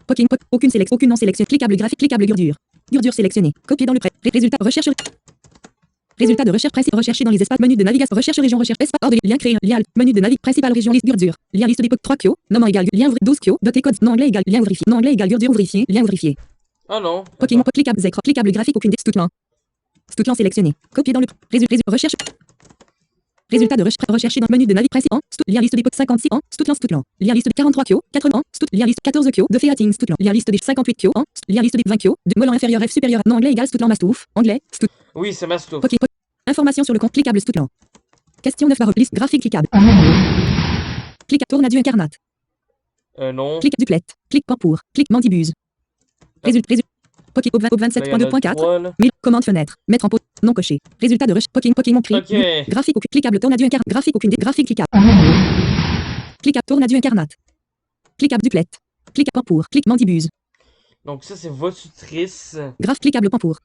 Pokémon. Aucune sélection. Aucune non sélection. Cliquable graphique. Cliquable Gurdure. Gurdure sélectionné. Copier dans le prêt. Résultat recherche. Résultat de recherche principal recherché dans les espaces. Menu de navigation. Recherche région. Recherche espace. Hors de lien créé. Lien alt. Menu de navigation. Principale région. Liste Gurdure. Lien liste d'époque 3 Kyo. Nom égal. Lien 12 Kyo. Doté code. Nom anglais égal. Lien vérifié. Nom anglais égal. Gurdure ouvrifié. Lien ouvrifié. Ah non. Pokémon. Attends. Cliquable Zekrom. Cliquable graphique. Aucune Stoutlan. Stoutlan sélectionné. Copier dans le recherche. Résultat de recherché dans le menu de navigation précédent. Lien liste des potes 56 ans. Stoutlan. Lien liste des 43 Kyo. 80 ans. Lien liste 14 Kyo. De Féating. Stoutlan. Lien liste des 58 Kyo. Lien liste des 20 Kyo. De Molan inférieur F supérieur. Non anglais égal Stoutlan Mastouf. Anglais. Oui, c'est Mastouf. Information sur le compte cliquable Stoutlan. Question 9 barre liste graphique cliquable. Clic à Tournadu incarnate. Non. Clic duplette. Clic Pampour. Clic Mandibuse. Résultat. Pokémon Là, il y en a 27.2.4. trois, là. 1000. Commande fenêtre. Mettre en pause. Non coché. Résultat de recherche. Pokémon cri. Ok. Graphique aucune. Cliquable Tournadu incarnate. Graphique aucune. Graphique cliquable. Clic à Tournadu incarnate. Clic à duplette. Clic à Pampour. Clic Mandibuse. Donc, ça, c'est Votutrice. Cliquable Pampour.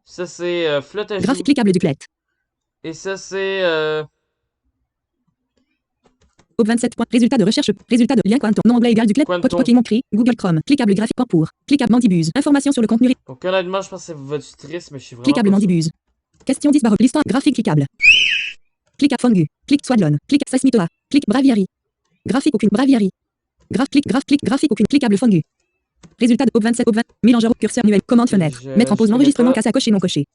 Ça, c'est Flottajoux. Graphique cliquable duplette. Et ça, c'est. Au 27 points. Résultat de recherche. Résultat de lien Quantum. Nom anglais égal duplette. Quantum. Pokémon cri. Google Chrome. Cliquable graphique Pampour. Cliquable Mandibuse. Information sur le contenu. Donc, honnêtement, je pense que c'est Votutrice, mais je suis vraiment. Cliquable pas sûr. Mandibuse. Question 10 barre listant graphique cliquable. Clic à Fongu. Clic Swadlon. Clic Sasmitoa. Clic Braviary. Graphique aucune Braviary. Graphique aucune cliquable Fongu. Résultat de 27 au 20. Mélangeur curseur manuel. Commande fenêtre. Mettre en pause je l'enregistrement. connais pas. Casse à cocher non coché.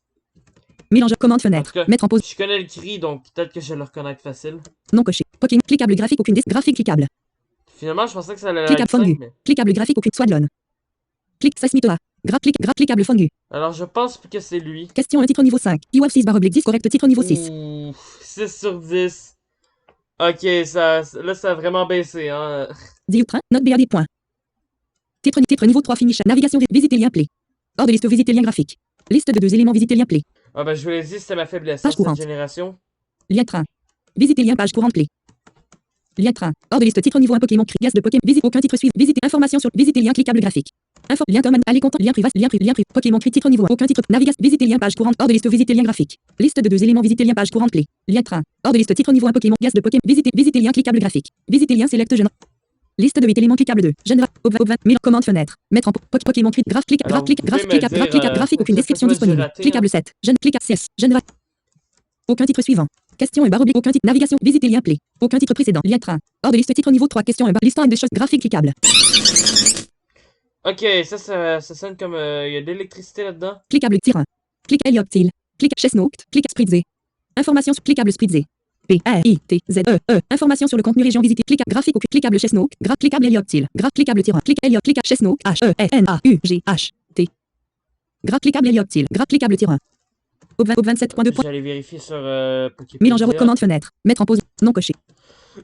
Mélangeur commande fenêtre. En tout cas, Mettre en pause Je connais le cri, donc peut-être que je le reconnais facile. non coché. Pokémon cliquable graphique aucune graphique cliquable. Finalement, je pensais que ça allait Cliquable être simple, Fongu. mais. Cliquable graphique aucune Swadlon. Clic Sasmitoa. Cliquable Fongu. Alors, je pense que c'est lui. Question 1 titre niveau 5. PWAF 6 barre oblique 10 correct titre niveau 6. Ouh, 6 sur 10. Ok, là, ça a vraiment baissé, hein. Diutrain, note BAD. Point. Titre niveau 3 finish. Navigation visiter lien play. Hors de liste visiter lien graphique. Liste de 2 éléments visiter lien play. Ah, ben, je vous l'ai dit, c'était ma faiblesse, Page hein, cette courante. génération. Lien train. Visiter lien page courante play. Lien train. Hors de liste titre niveau 1 Pokémon Crias de Pokémon. Visite aucun titre suivant. Visiter information sur visiter lien cliquable graphique. Info, lien com, allez content, lien privé, Pokémon cri, titre niveau 1, aucun titre, navigation, visiter lien page courante, hors de liste, visiter lien graphique. Liste de 2 éléments, visiter lien page courante clé. Lien train, hors de liste, titre niveau 1, Pokémon, gaz de Pokémon, visiter lien cliquable graphique. Visiter lien select jeune. Liste de 8 éléments cliquable 2. Jeune, 1000, commande fenêtre. Mettre en Pokémon cri, graph, clic, graph, clic, graph, cliquable, graphique, aucune description disponible. Cliquable 7. Jeune, clic, CS, jeune, aucun titre suivant. Question et barre oblique, aucun titre, navigation, visiter lien play. Aucun titre précédent, lien train. Hors de liste, titre niveau 3, question et barre, liste 1 de choses, graphique cliquable. Ok, ça sonne comme il y a de l'électricité là-dedans. Cliquable tir 1. Clic hélioptile. Clic Chestnut. Clic Spritze. Information sur cliquable Spritze. P-R-I-T-Z-E-E. Information sur le contenu région visitée. Clic graphique ou cliquable Chestnut. Graph cliquable hélioptile. Graph cliquable tir 1. Clic héliop. Clic Chestnut. H-E-S-N-A-U-G-H-T. Graph cliquable hélioptile. Graph cliquable tir 1. Au 27.2. J'allais vérifier sur Poképedia. Mélangeur commande fenêtre. Mettre en pause. Non coché.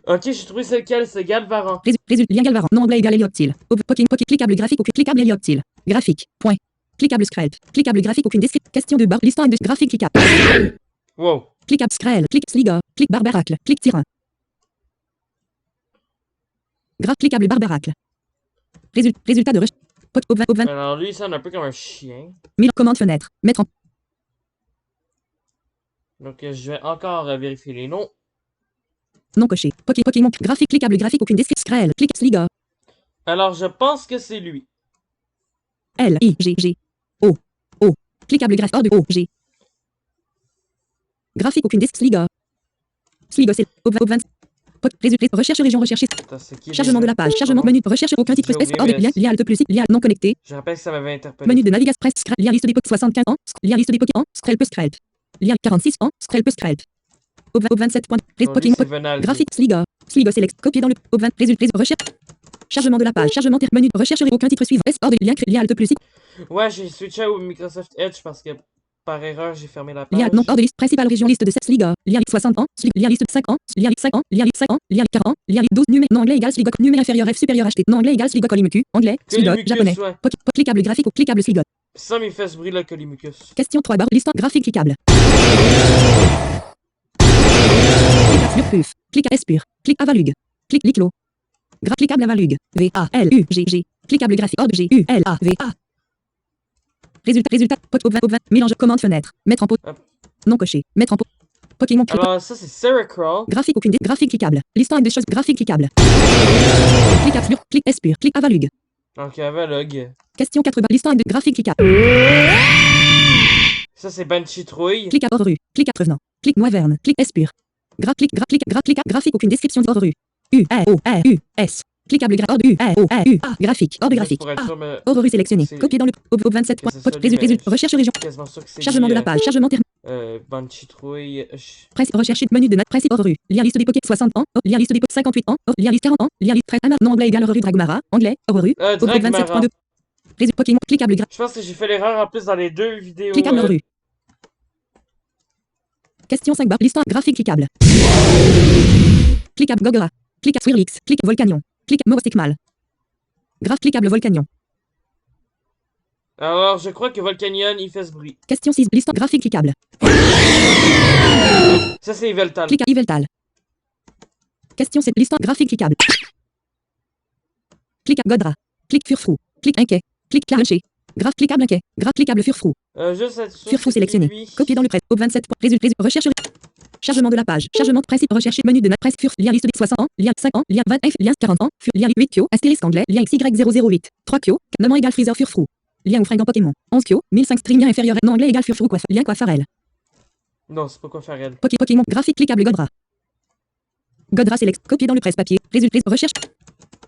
Ok, j'ai trouvé c'est lequel, c'est Galvaran. Résultat. Lien Galvaran. Nom anglais égal hélioptile. Pokémon. Cliquable graphique ou cliquable hélioptile. Graphique. Point. Cliquable Screlp. Cliquable graphique aucune description. Question de barre. Listant de graphique cliquable. Wow. Cliquable Screl. Clic Sliga. Clic Barbaracle. Clic Tyran. Graph cliquable Barbaracle. Résultat de recherche. Alors lui, il sonne un peu comme un chien. Commande fenêtre. Mettre en. Donc je vais encore vérifier les noms. Non coché. Pokémon. Graphique cliquable graphique aucune description. Screl. Clic Sliga. Alors je pense que c'est lui. L-I-G-G. O. Cliquable graphique hors de O-G. Graphique aucune description. Sliga. Sliga c'est. Recherche région recherchée. Chargement de la page. Chargement menu. Recherche aucun titre. Space hors de lien alt plus lien non connecté. Je rappelle que ça m'avait interpellé. Menu de navigation presse. Lien liste des Pokémon 75 ans. Lien liste des Pokémon. Screlp Screlp. Lien 46 ans. Screlp Screlp. Au 27 points. Pokémon. Graphique Sliga. Sliga select. Copier dans le. Au 20. Résultat. Recherche. Chargement de la page. Chargement menu. Recherche aucun titre suivant. S hors de lien alt plus. Ouais, j'ai switché au Microsoft Edge parce que par erreur j'ai fermé la page. Lien non hors de liste principale région liste de 7 Sliga. Lien 60 ans. Lien liste 5 ans. Lien 5 ans. Lien 5 ans. Lien 40 ans. Lien 12 numéro. Non anglais égal Sliga. Numéro inférieur F supérieur HT. Non anglais égal Sliga Colimucu. Anglais. Sliga. Japonais. Ouais. Cliquable graphique ou cliquable Sliga. Ça m'y fait ce bruit là, Colimucus. Question 3 barre. Listant graphique cliquable. Clic Puf. Clic Espure. Clic Avalug. Clic Liclo. Graph cliquable Avalug. V-A-L-U-G-G. Cliquable graphique hors de G-U-L-A-V-A. Résultat. Mélange commande fenêtre. Mettre en pause. Non coché. Mettre en pause. Pokémon. Alors ça c'est Cerecrawl. Graphique aucune graphique cliquable. Listant des choses graphique cliquable. Clic Espure. Clic Espure. Clic Avalug. Donc Avalug. Question 4 barre. Listant de graphique cliquable. Ça c'est Banchitrouille. Clic à hors-rue. Clic à Trevenant. Clic Noiverne. Clic Espure. Graphique aucune description hors-rue. U-A-O-A-U-S. Cliquable hors de U-A-O-A-U-A. Graphique. Hors de graphique. Hors-rue sélectionné. Copier dans le. Au 27 points. Recherche région. Chargement de la page. Chargement terminé. Banchitrouille. Presse rechercher menu de principe hors-rue. Lien liste des Pokémon 60 ans. Lien liste des Pokémon 58 ans. Lien liste 40 ans. Lien liste 13 ans. Non anglais égal hors-rue Dragmara. Anglais. Hors-rue. Au 27.2. Pokémon. Cliquable Je pense que j'ai fait l'erreur en plus dans les deux vidéos. Cliquable hors-rue. Question 5 barres. Listant graphique cliquable. Cliquable Gogora. Clic Swirlix. Clic Volcanion. Clic Morosticmal. Graph cliquable Volcanion. Alors je crois que Volcanion il fait ce bruit. Question 6. Listant graphique cliquable. Ça c'est Yveltal. Clic à Yveltal. Question 7. Listant graphique cliquable. Clic à Godra. Clic Furfrou. Clic Inquet. Clic Clarenché. Graph cliquable Inquet. Graph cliquable Furfrou. Furfrou sélectionné. Copier dans le presse. Au 27 points. Résultat. Recherche. Chargement de la page. Chargement de principe. Rechercher menu de la presse. Lien liste des 60 ans. Lien 5 ans. Lien 20 F. Lien 40 ans. Lien 8 Kyo. Astérisque anglais. Lien XY008. 3 Kyo. Nommant égal Freezer Furfrou. Lien ou fringant Pokémon. 11 Kyo. 1005 string. Lien inférieur. Non anglais égal Furfrou. Lien Coiffarel. Non, c'est pas Coiffarel. Pokémon. Graphique cliquable Godra. Godra select. Copier dans le presse papier. Résultat. Recherche.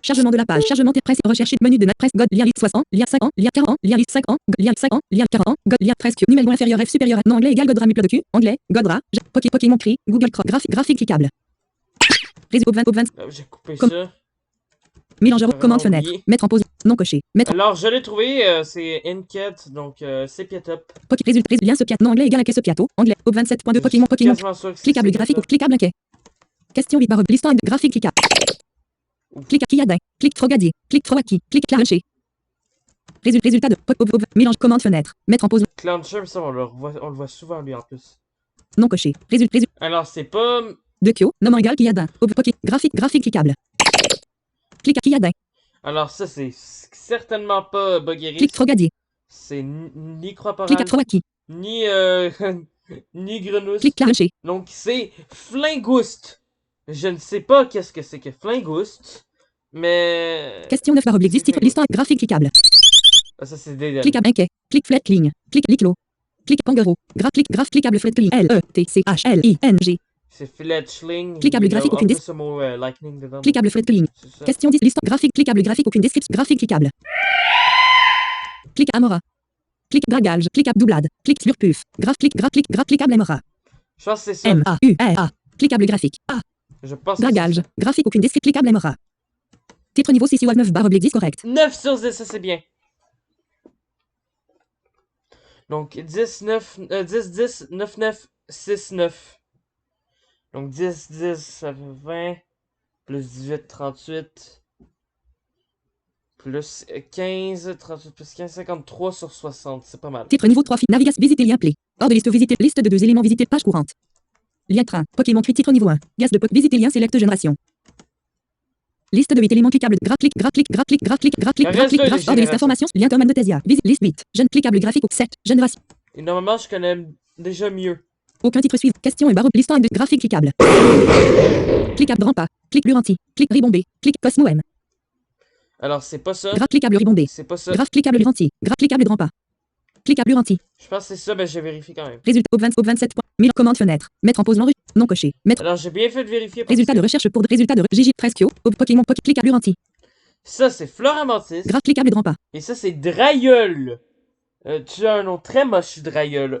Chargement de la page. Chargement de presse. Rechercher menu de la presse. God. Lien liste 60. Lien 5 ans. Lien 40 ans. Lien liste 5 ans. Lien 5 ans. Lien 40 ans. God. Lien 13 Kyo. Numéro inférieur F supérieur. Non anglais égal Godra Mupla de Q. Anglais. Godra. Pokémon cri. Google Chrome. Graphique cliquable. Résultat. Au 20. J'ai coupé ça. Mélangeur commande fenêtre. Mettre en pause. Non coché. Mettre. Alors je l'ai trouvé. C'est Enquête. Donc c'est Piatup. Résultat. Lien ce piato. Non anglais égal à ce piato. Anglais. Au 27.2 Pokémon. Cliquable graphique ou cliquable inquiet. Question 8 barre. Listant de graphique cliquable. Clic à Kiadin. Clic Frogadier. Clic Frogaki. Clic Clarenché. Résultat de mélange commande fenêtre. Mettre en pause. Clowncher, ça on le voit souvent lui en plus. Non coché. Résultat. Alors c'est pas. De Kyo. Nommant égal Kiadin. Graphique cliquable. Clic à Kiadin. Alors ça, c'est certainement pas Buggeris. Clic Frogadier. C'est ni Clic Croparal, Froaki. ni ni Grenousse. Clic Clarenché. Donc c'est Flingouste. Je ne sais pas qu'est-ce que c'est que Flingouste, mais Question 9 oblique 10 titre. Listant graphique cliquable. ah, ça c'est Dédale. Clic Inquet. Clic Fletchling. Clic Liclo. Clic Kangaroo. Graph cliquable Fletchling. L-E-T-C-H-L-I-N-G. C'est Fletchling. Cliquable Il y a graphique, en aucune plus ce mot lightning dedans. Cliquable Fletchling. C'est ça. Question 10 listant graphique cliquable graphique aucune description graphique cliquable. Clic Amora. Clic Bragalge. Clic Doublade. Clic Slurpuf. Graph cliquable Amora. Je pense que c'est ça. M-A-U-R-A. Cliquable graphique. A. Je pense que Bragalge. c'est ça. Graphique aucune description cliquable Amora. Titre niveau 6 9 barre oblique 10 correct. 9 sur 10, ça c'est bien. Donc 10, 9, 10, 10, 9, 9, 6, 9. Donc 10, 10, ça fait 20. Plus 18, 38. Plus 15, 38, plus 15, 53 sur 60. C'est pas mal. Titre niveau 3 navigation visiter lien play. Hors de liste visiter liste de 2 éléments visiter page courante. Lien train. Pokémon Crit titre niveau 1. Gaz de visiter lien select génération. Liste de 8 éléments cliquables. Graph clic graph clic graph clic graph clic graph clic graph clic graph hors de liste information. Lien commande de Tesia. Visite liste 8. Jeune cliquable graphique 7. Génération. Et normalement, je connais déjà mieux. Aucun titre suivant. Question et barre listant de graphique cliquable. Cliquable grand pas. Clic Luranti. Clic ribombé. Clic Cosmo M. Alors, c'est pas ça. Graph cliquable ribombé. C'est pas ça. Graph cliquable Luranti. Graph cliquable grand pas. Cliquable Luranti. Je pense que c'est ça, mais je vérifie quand même. Résultat au 27 points. 1000 commande fenêtre. Mettre en pause l'enregistrement. Non coché. Mettre. Alors, j'ai bien fait de vérifier. Résultat de recherche pour résultat de Gigi Fresquio. Pokémon cliquable Luranti. Ça, c'est Floramantis. Graph cliquable grand pas. Et ça, c'est Drayeul. Tu as un nom très moche, Drayeul.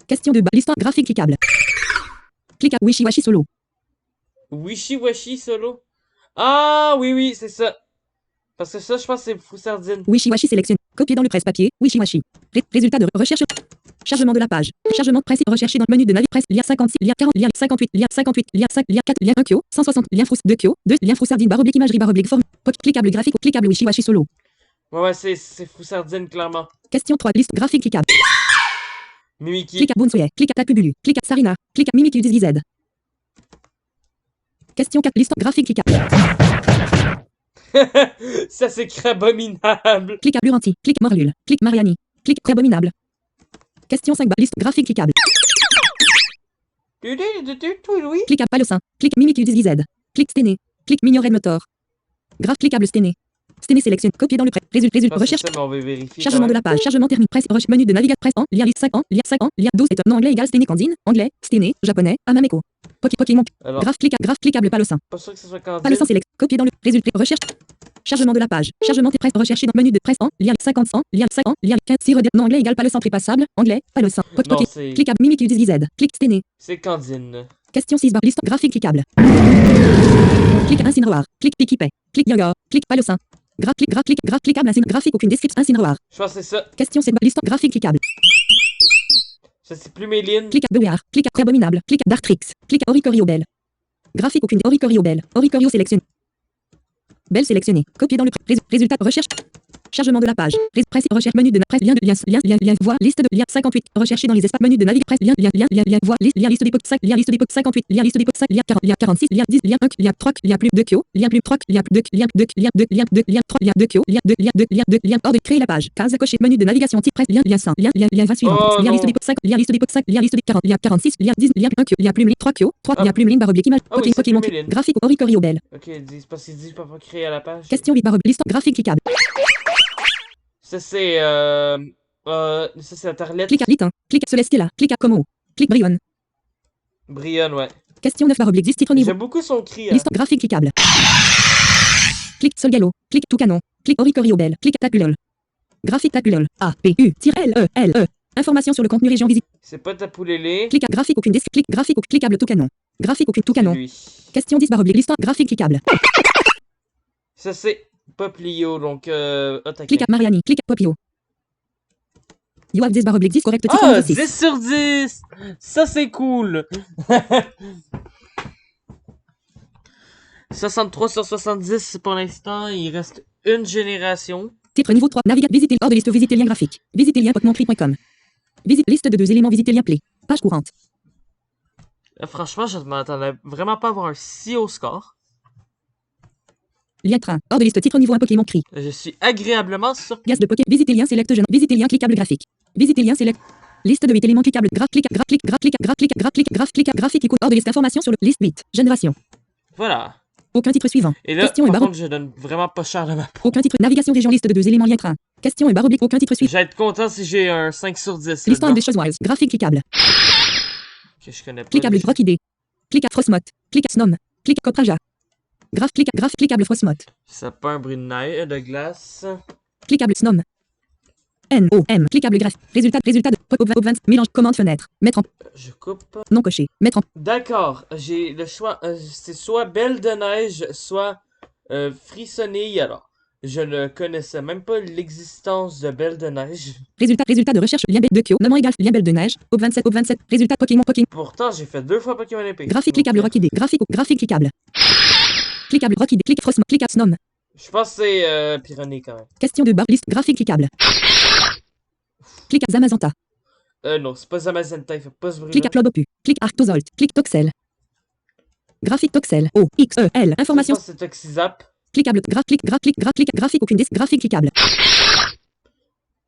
Question de listant graphique cliquable. Cliquable Wishy Washi solo. Wishy Washi solo. Ah, oui, oui, c'est ça. Parce que ça, je pense que c'est Foussardine. Wishy Washi sélectionne. Copier dans le presse-papier. Wishy Washi. Résultat de recherche. Chargement de la page. Chargement de presse. Rechercher dans le menu de navigation. Presse. Lien 56. Lien 40. Lien 58. Lien 58. Lien 5. Lien 4. Lien 1 kio. 160. Lien Frousse 2 kio. 2. Lien Froussardine. Barre oblique imagerie. Barre oblique forme. Cliquable graphique. Cliquable Wishy Washi solo. Ouais, c'est Foussardine, clairement. Question 3. Liste graphique cliquable. Mimiki. Clic à Boonsway. Clic à Tapubulu. Clic à Sarina. Clic à Mimikyu 10Z. Question 4. Liste graphique cliquable. Ça, c'est Crabominable. Clic à Luranti. Clic Morlul. Clic Mariani. Clic Abominable. Question 5. Liste graphique cliquable. Oui. Clic à Palocin. Clic Mimikyu 10Z. Clic Sténé. Clic Mignored Motor. Graphe cliquable Sténé. Sténé sélectionne. Copier dans le prêt. Résultat. Recherche. Ça, mais on va vérifier. Chargement de la page. Chargement terminé. Presse. Menu de navigation. Presse en. Lien liste 5 ans. Lien 5 ans. Lien 12 et nom anglais égale Sténé Candine. Anglais. Sténé. Japonais. Amameko. Pokémon. Alors, Graphe cliquable Palocin. pas sûr que ce soit Candide. Palocin select. Copier dans le résultat. Recherche. Chargement de la page. Chargement presse. Rechercher dans le menu de presse en. Lien 50 100. Lien 5 ans. Lien 15. Nom anglais égale Palocin trépassable. Anglais. Palocin. Non, c'est... Cliquable. Mimikyu 10Z. Clic Sténé. C'est Candine. Question 6 barre. Liste graphique cliquable. Clic Incineroar. Clic Pikipay. Clic Yoga. Clic Palocin. Graph cliquable graphique aucune description Incineroar. Je pense que c'est ça. Question 7 barre. Liste graphique cliquable. Ça, c'est Pluméline. Clic à Beware. Clic à Abominable. Clic à Dartrix. Clic à Oricorio Bell. Graphique aucune. Oricorio Bell. Oricorio sélectionné. Belle sélectionnée. Copier dans le résultat. Recherche. Chargement de la page. Presse. Recherche. Menu de presse. Lien. Voix. Liste de lien 58. Rechercher dans les espaces. Menu de navigation. Presse. Lien. Voix. Lien. Liste d'époque 5. Lien. Liste d'époque 58. Lien. Liste d'époque 5. Lien 40. Lien 46. Lien 10. Lien 1. Lien troc. Lien plus 2 kio. Lien plus troc. Lien plus 2. Lien 2. Lien 2. Lien 2. Lien 3. Lien 2 kio. Lien 2. Lien 2. Lien 2. Lien hors de créer la page. Case à cocher. Menu de navigation. Type presse. Lien 100. Lien 20 suivant. Oh, Lien non. liste d'époque 5. Lien liste d'époque 5. Lien liste d'époque 40. Lien 46. Lien 10. Lien 1 kio. Lien plume 3 kio. 3. Ah. Lien plume barre oblique image. Ah oui, c'est Pokémon. Pluméline. Graphique. Oricorio Bell. Ok, c'est parce qu'il dit pas créer à la page. Question 8 barre liste graphique cliquable. Ça, c'est... ça, c'est Internet. Clic à Litin. Clic à Celestilla. Clic à Como. Clic Brion. Brion, ouais. Question 9 barre oblique 10 titre niveau. J'aime beaucoup son cri. Hein. Liste graphique cliquable. Clic Solgallo. Clic Toucanon. Clic Oricorio Bell. Clic Tapulol. Graphique Tapulol. A-P-U-L-E-L-E. Information sur le contenu région visite. C'est pas Tapoulélé. Clic à graphique aucune clic graphique cliquable Toucanon. Graphique aucune Toucanon. Lui. Question 10 barre oblique liste graphique cliquable. Ça, c'est Poplio, donc... attaquer. Clic à Mariani. Clic à Popio. You have 10 barre oblique 10 correct titre Ah, niveau 6. 10 sur 10! Ça, c'est cool! 63 sur 70 pour l'instant, il reste une génération. Titre niveau 3. Navigate visiter hors de liste visiter lien graphique. Visiter lien pokemoncry.com. Visite liste de 2 éléments visiter lien play. Page courante. Franchement, je m'attendais vraiment pas à avoir un si haut score. Lien train. Hors de liste titre niveau 1 Pokémon cri. Je suis agréablement surpris. Gaz de Poké. Visiter lien select jeune. Visiter lien cliquable graphique. Visiter lien select. Liste de 8 éléments cliquables. Graph clic graph clic graph clic graph clic graph clic graph clic graphique icône. Hors de liste information sur le liste 8. Génération. Voilà. Aucun titre suivant. Et là, Question et par barre. contre, je donne vraiment pas cher de ma peau. Aucun titre. Navigation région liste de 2 éléments lien train. Question et barre oblique. Aucun titre suivant. Je vais être content si j'ai un 5 sur 10. Liste là-dedans, des choses wise. Graphique cliquable. que je connais pas. Cliquable lui. Brocide. Clic à Frostmote. Clic à Snom. Clic à Copraja. Graph cliquable Frostmote. Ça pas un bruit de neige, de glace. Cliquable Snom. NOM. Cliquable graph. Résultat de Pop 20. Mélange commande fenêtre. Mettre en Je coupe. non coché. Mettre en D'accord, j'ai le choix. C'est soit Belle de neige, soit Frissonnille. Alors, je ne connaissais même pas l'existence de Belle de neige. résultat de recherche lien de Kyo. Nommant égal lien belle de neige. Pop 27. Résultat Pokémon. Pourtant, j'ai fait 2 fois Pokémon épée. Graphique cliquable Rockidé. Graphique cliquable. Cliquable Rockidé. Clic Frostmote. Clic à Snom. Je pense que c'est Pyrénées quand même. Question de barre liste graphique cliquable. Clic à Zamazenta. Non, c'est pas Zamazenta, il fait pas ce bruit. Clic à Clobopu. Clic Arctozolt. Clic Toxel. Graphique Toxel. O X E L. Information. Je pense que c'est Toxizap. Cliquable graphique aucune disque graphique cliquable.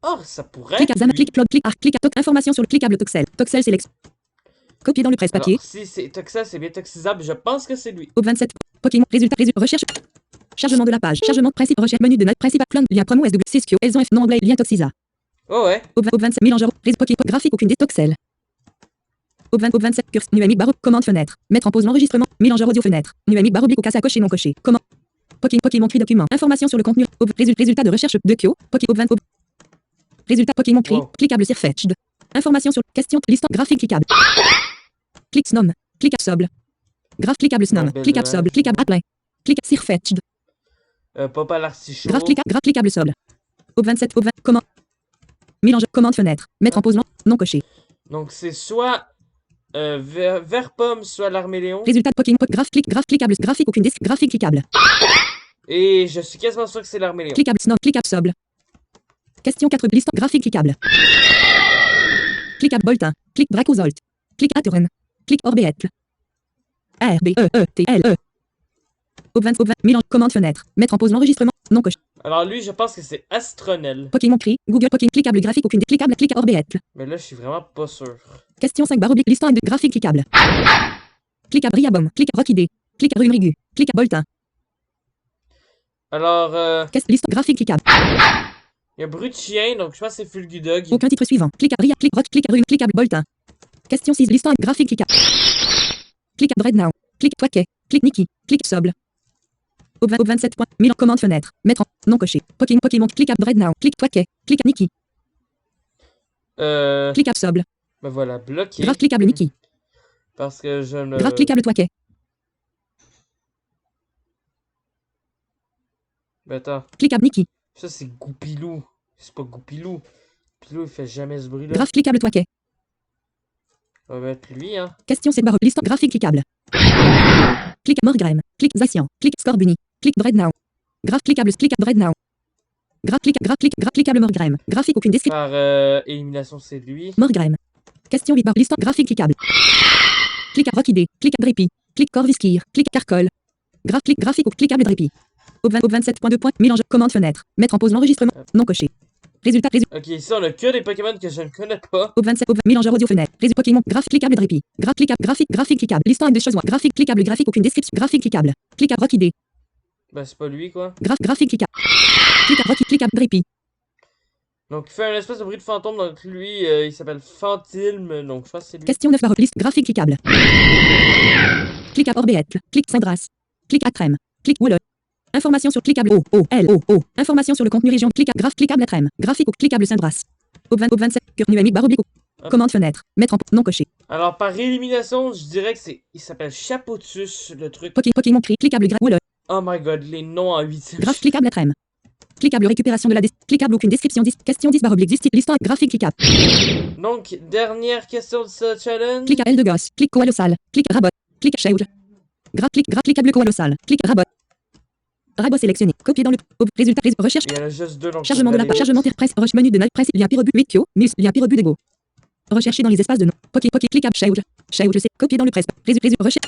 Oh, ça pourrait. Clic à Zam lui. clic plug clic arc clic à toc information sur le cliquable Toxel. Toxel sélection. Copier dans le presse-papier. Alors, si c'est Toxa, c'est bien Toxizap, je pense que c'est lui. Au 27. Pokémon. Résultat. Recherche. Chargement de la page. Chargement de principe. Recherche. Menu de notes. Principal. Plan. Lien promo SW. Cisco. Elles ont F. Non anglais. Lien Toxiza. Oh ouais. Au 27. Mélangeur. Pokémon. Graphique. Aucune disque Toxel. Au 27. Curse. Nuamique. Barre. Commande fenêtre. Mettre en pause l'enregistrement. Mélangeur audio fenêtre. Nuamique. Barre. Oblique. Au casse à cocher non coché. Comment. Pokémon. Cri document. Information sur le contenu. Résultat de recherche de Kyo. Résultat Pokémon cri. Wow. Cliquable Sirfetched. Information sur question. Liste graphique cliquable. Clic Snom. Clic Absoble. Graph cliquable Snom. Ouais, belle Clic de Absoble. neige. Cliquable Applein. Clic Sirfetched. Papa l'artichaut. Graph cliquable Soble. Au 27. Au 20. Comment. Mélange. Commande fenêtre. Mettre en pause non coché. Donc c'est soit vert pomme, soit l'arméléon. Résultat de Pokémon. Graph cliquable. Graphique aucune disque. Graphique cliquable. Et je suis quasiment sûr que c'est l'arméléon. Cliquable Snom. Clic Absoble. Question 4. Liste graphique cliquable. Cliquable Boltin. Clic Dracozolt. Clic Aturen. Clic Orbeetle. R B E T L E. Au 20. Mélange. Commande fenêtre. Mettre en pause l'enregistrement. Non coché. Alors lui, je pense que c'est Astronel. Pokémon cri. Google Pokémon. Cliquable graphique aucune cliquable. Clic Orbeetle. Mais là, je suis vraiment pas sûr. Question 5 barre oblique. Listant de graphique cliquable. Clic à Briabom. Clic à Rockidé. Clic à Rumrigu. Clic à Boltin. Alors, Liste graphique cliquable. il y a bruit de chien, donc je pense que c'est Fulgudog. Aucun titre suivant. Clic à Bria. Clic Rock. Clic à Rum. Clic à Boltin. Question 6. Listant graphique cliquable. Clic à Dreadnought. Clic Twaquet. Clic Nikki. Clic Soble. Au 27 points. Mille commande fenêtre. Mettre en non coché. Pokémon. Clic à Dreadnought. Clic Twaquet. Clic à Nikki. Clic à Soble. Ben voilà, bloqué. Graphe cliquable Nikki. Parce que je ne... Graphe cliquable Twaquet. Ben attends, Cliquable Nikki. ça c'est Goupilou. C'est pas Goupilou. Goupilou, il fait jamais ce bruit-là. Graphe cliquable Twaquet. On va mettre lui, hein. Question 7 barre. Listant graphique cliquable. Clic à Morgrem. Clic Zacian. Clic Scorbunny. Clic Dreadnought. Graphe cliquable. Clic à Dreadnought. Graphe cliquable Morgrem. Graphique aucune description. Par élimination, c'est lui. Morgrem. Question 8 barre. Listant graphique cliquable. Clic à Rockidé. Clic à Drepi. Clic Corviskir. Clic Carcol. Graphique ou cliquable Drepi. Au 27.2 points. Mélange. Commande fenêtre. Mettre en pause l'enregistrement. Non coché. Résultat. Ok, ici on a que des Pokémon que je ne connais pas. Au 27. Mélangeur audio fenêtre. Résultat Pokémon. Graphique cliquable Drepi. Graphique cliquable. Listant avec des choses. Graphique cliquable. Graphique aucune description. Graphique cliquable. Clic à Rockidé. Ben c'est pas lui, quoi. Graphique cliquable. Clic à Rocky. Clic à Drepi. Donc il fait un espèce de bruit de fantôme, donc lui, il s'appelle Fantilme, donc je pense que c'est lui. Question 9 barre. Liste graphique cliquable. Clic à Orbeetle. Clic Syndras. Clic à Crème. Clic Wallet. Information sur cliquable O. Information sur le contenu région. Clic à graphe cliquable Crème. Graphique ou cliquable Syndras. Au 27. Cœur nuamique barre oblique. Commande fenêtre. Mettre en non coché. Alors par élimination, je dirais que c'est... Il s'appelle Chapotus, le truc. Pokémon cri. Cliquable Wallet. Oh my god, les noms en 8. Graphe cliquable Crème. Cliquable récupération de la cliquable aucune description. Question 10 barre oblique. Listant graphique cliquable. Donc, dernière question de ce challenge. Clic à L de gosse. Clic colossal. Clic rabot. Clic Shield. Cliquable colossal. Clic rabot. Rabot sélectionné. Copier dans le résultat. Recherche. Il y en a juste deux, donc... Chargement de la page. Chargement presse. Menu de notes presse. Lien pyrobu 8 Kyo. Lien pyrobu d'ego. Rechercher dans les espaces de nom. Cliquable Shield. Chez ou je sais. Copier dans le presse. Recherche.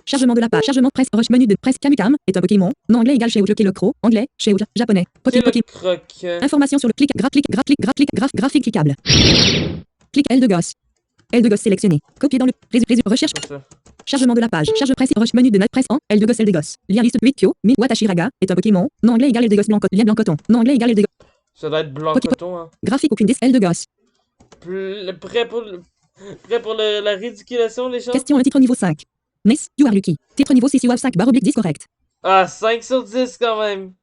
Chargement de la page. Chargement presse. Menu de presse. Kamikam est un Pokémon. Nom anglais égal chez ou le cro. Anglais. Chez ou japonais. Quel Pokémon. croque? Information sur le graphique cliquable. Clic L de gosse. L de gosse sélectionné. Copier dans le recherche. Comme ça. Chargement de la page. Charge presse. Menu de presse en L de gosse L de gosse. Lien liste 8 Kyo. Mi Watashiraga est un Pokémon. Nom anglais égal L de gosse blanc. Lien blanc coton. Nom anglais égal L de gosse. Ça doit être blanc Poké- coton, hein. Graphique aucune des L de gosse. Prêt pour la ridiculation, les gens? Question un titre niveau 5. Ness, you are lucky. Titre niveau 6 you have 5 barre oblique 10 correct. Ah, 5 sur 10 quand même.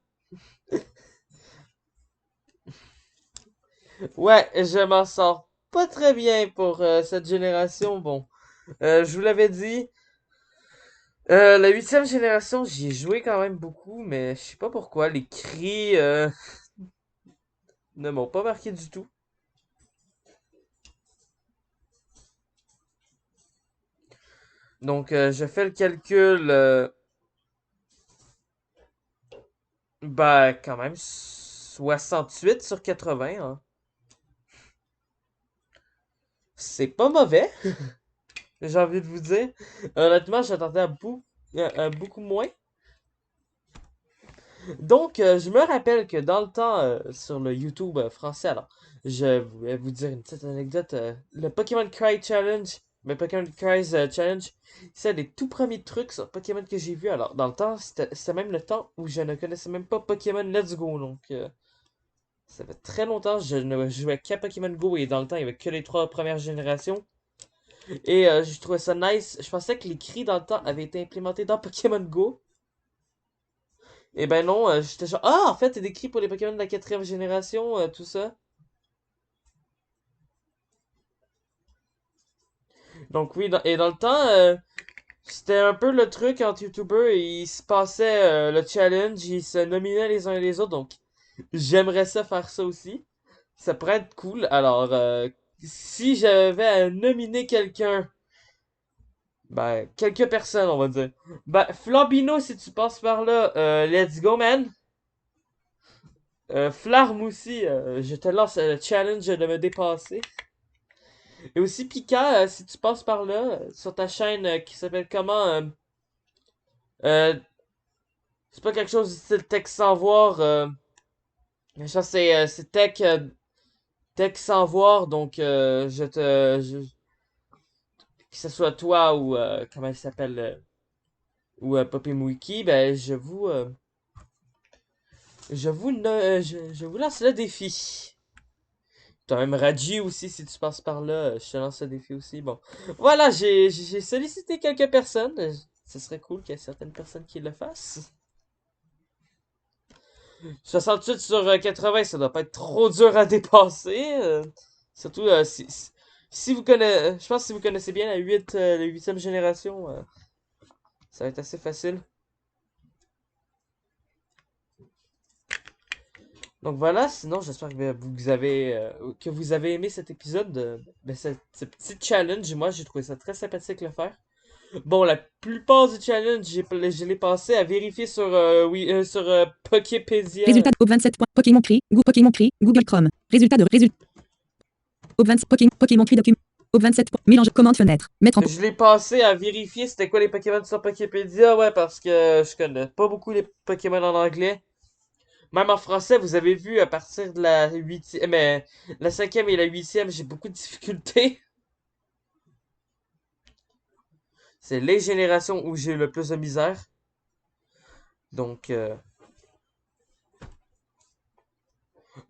Ouais, je m'en sors pas très bien pour cette génération. Bon, je vous l'avais dit, la huitième génération, j'y ai joué quand même beaucoup, mais je sais pas pourquoi. Les cris ne m'ont pas marqué du tout. Donc, je fais le calcul. Ben, quand même, 68 sur 80, hein. C'est pas mauvais, j'ai envie de vous dire. Honnêtement, j'attendais à beaucoup moins. Donc, je me rappelle que dans le temps, sur le YouTube français, alors, je vais vous dire une petite anecdote. Le Pokémon Cry Challenge, le Pokémon Cry Challenge, c'est un des tout premiers trucs sur Pokémon que j'ai vu. Alors, dans le temps, c'était même le temps où je ne connaissais même pas Pokémon Let's Go. Donc, ça fait très longtemps que je ne jouais qu'à Pokémon Go et dans le temps, il n'y avait que les 3 premières générations. Et je trouvais ça nice. Je pensais que les cris dans le temps avaient été implémentés dans Pokémon Go. Et ben non, j'étais genre, ah, en fait, c'est des cris pour les Pokémon de la 4e génération, tout ça. Donc oui, et dans le temps, c'était un peu le truc entre YouTubers, il se passait le challenge, ils se nominaient les uns et les autres, donc j'aimerais ça faire ça aussi. Ça pourrait être cool. Alors, si j'avais à nominer quelqu'un, ben, quelques personnes, on va dire. Ben, Flambino, si tu passes par là, let's go, man. Flarm aussi, je te lance le challenge de me dépasser. Et aussi Pika, si tu passes par là, sur ta chaîne qui s'appelle comment euh, c'est pas quelque chose du style Tech sans voir. Je pense que c'est Tech sans voir, donc que ce soit toi ou comment il s'appelle ou Popimwiki, ben je vous lance le défi. T'as même Raji aussi, si tu passes par là, je te lance le défi aussi. Bon, voilà, j'ai sollicité quelques personnes. Ce serait cool qu'il y ait certaines personnes qui le fassent. 68 sur 80, ça doit pas être trop dur à dépasser. Surtout si vous connaissez, je pense que si vous connaissez bien la 8e génération, ça va être assez facile. Donc voilà, sinon j'espère que vous avez aimé cet épisode, ce petit challenge. Moi j'ai trouvé ça très sympathique de le faire. Bon, la plupart du challenge, je l'ai passé à vérifier sur, sur Poképédia. Résultat de Hop 27. Pokémon Cri. Google Chrome. Résultat de Hop 27. Pokémon Cri document. Hop 27. Mélange. Commande fenêtre. Mettre en. Je l'ai passé à vérifier c'était quoi les Pokémon sur Poképédia, ouais, parce que je connais pas beaucoup les Pokémon en anglais. Même en français, vous avez vu, à partir de la 8e, mais la 5e et la 8e, j'ai beaucoup de difficultés. C'est les générations où j'ai eu le plus de misère. Donc,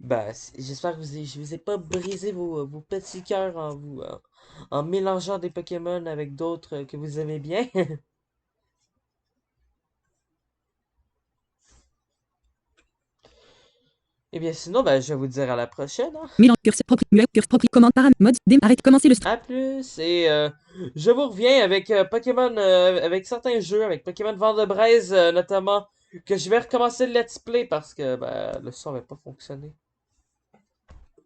ben, j'espère que je vous ai pas brisé vos petits cœurs en mélangeant des Pokémon avec d'autres que vous aimez bien. Et bien sinon, ben, je vais vous dire à la prochaine, hein. Mélange propre. Commande paramètres. Mode. Arrête. Commencer le. À plus, et je vous reviens avec Pokémon, avec certains jeux, avec Pokémon Vent de Braise notamment, que je vais recommencer le let's play parce que ben, le son n'avait pas fonctionné.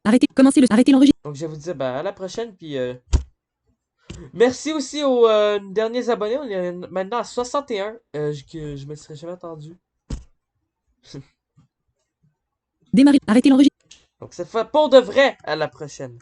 Arrêtez. Commencer le. Arrêtez l'enregistrement. Donc je vais vous dire ben, à la prochaine, puis merci aussi aux derniers abonnés, on est maintenant à 61, que je me serais jamais attendu. Démarrer. Arrêtez l'enregistrement. Donc cette fois pour de vrai, à la prochaine.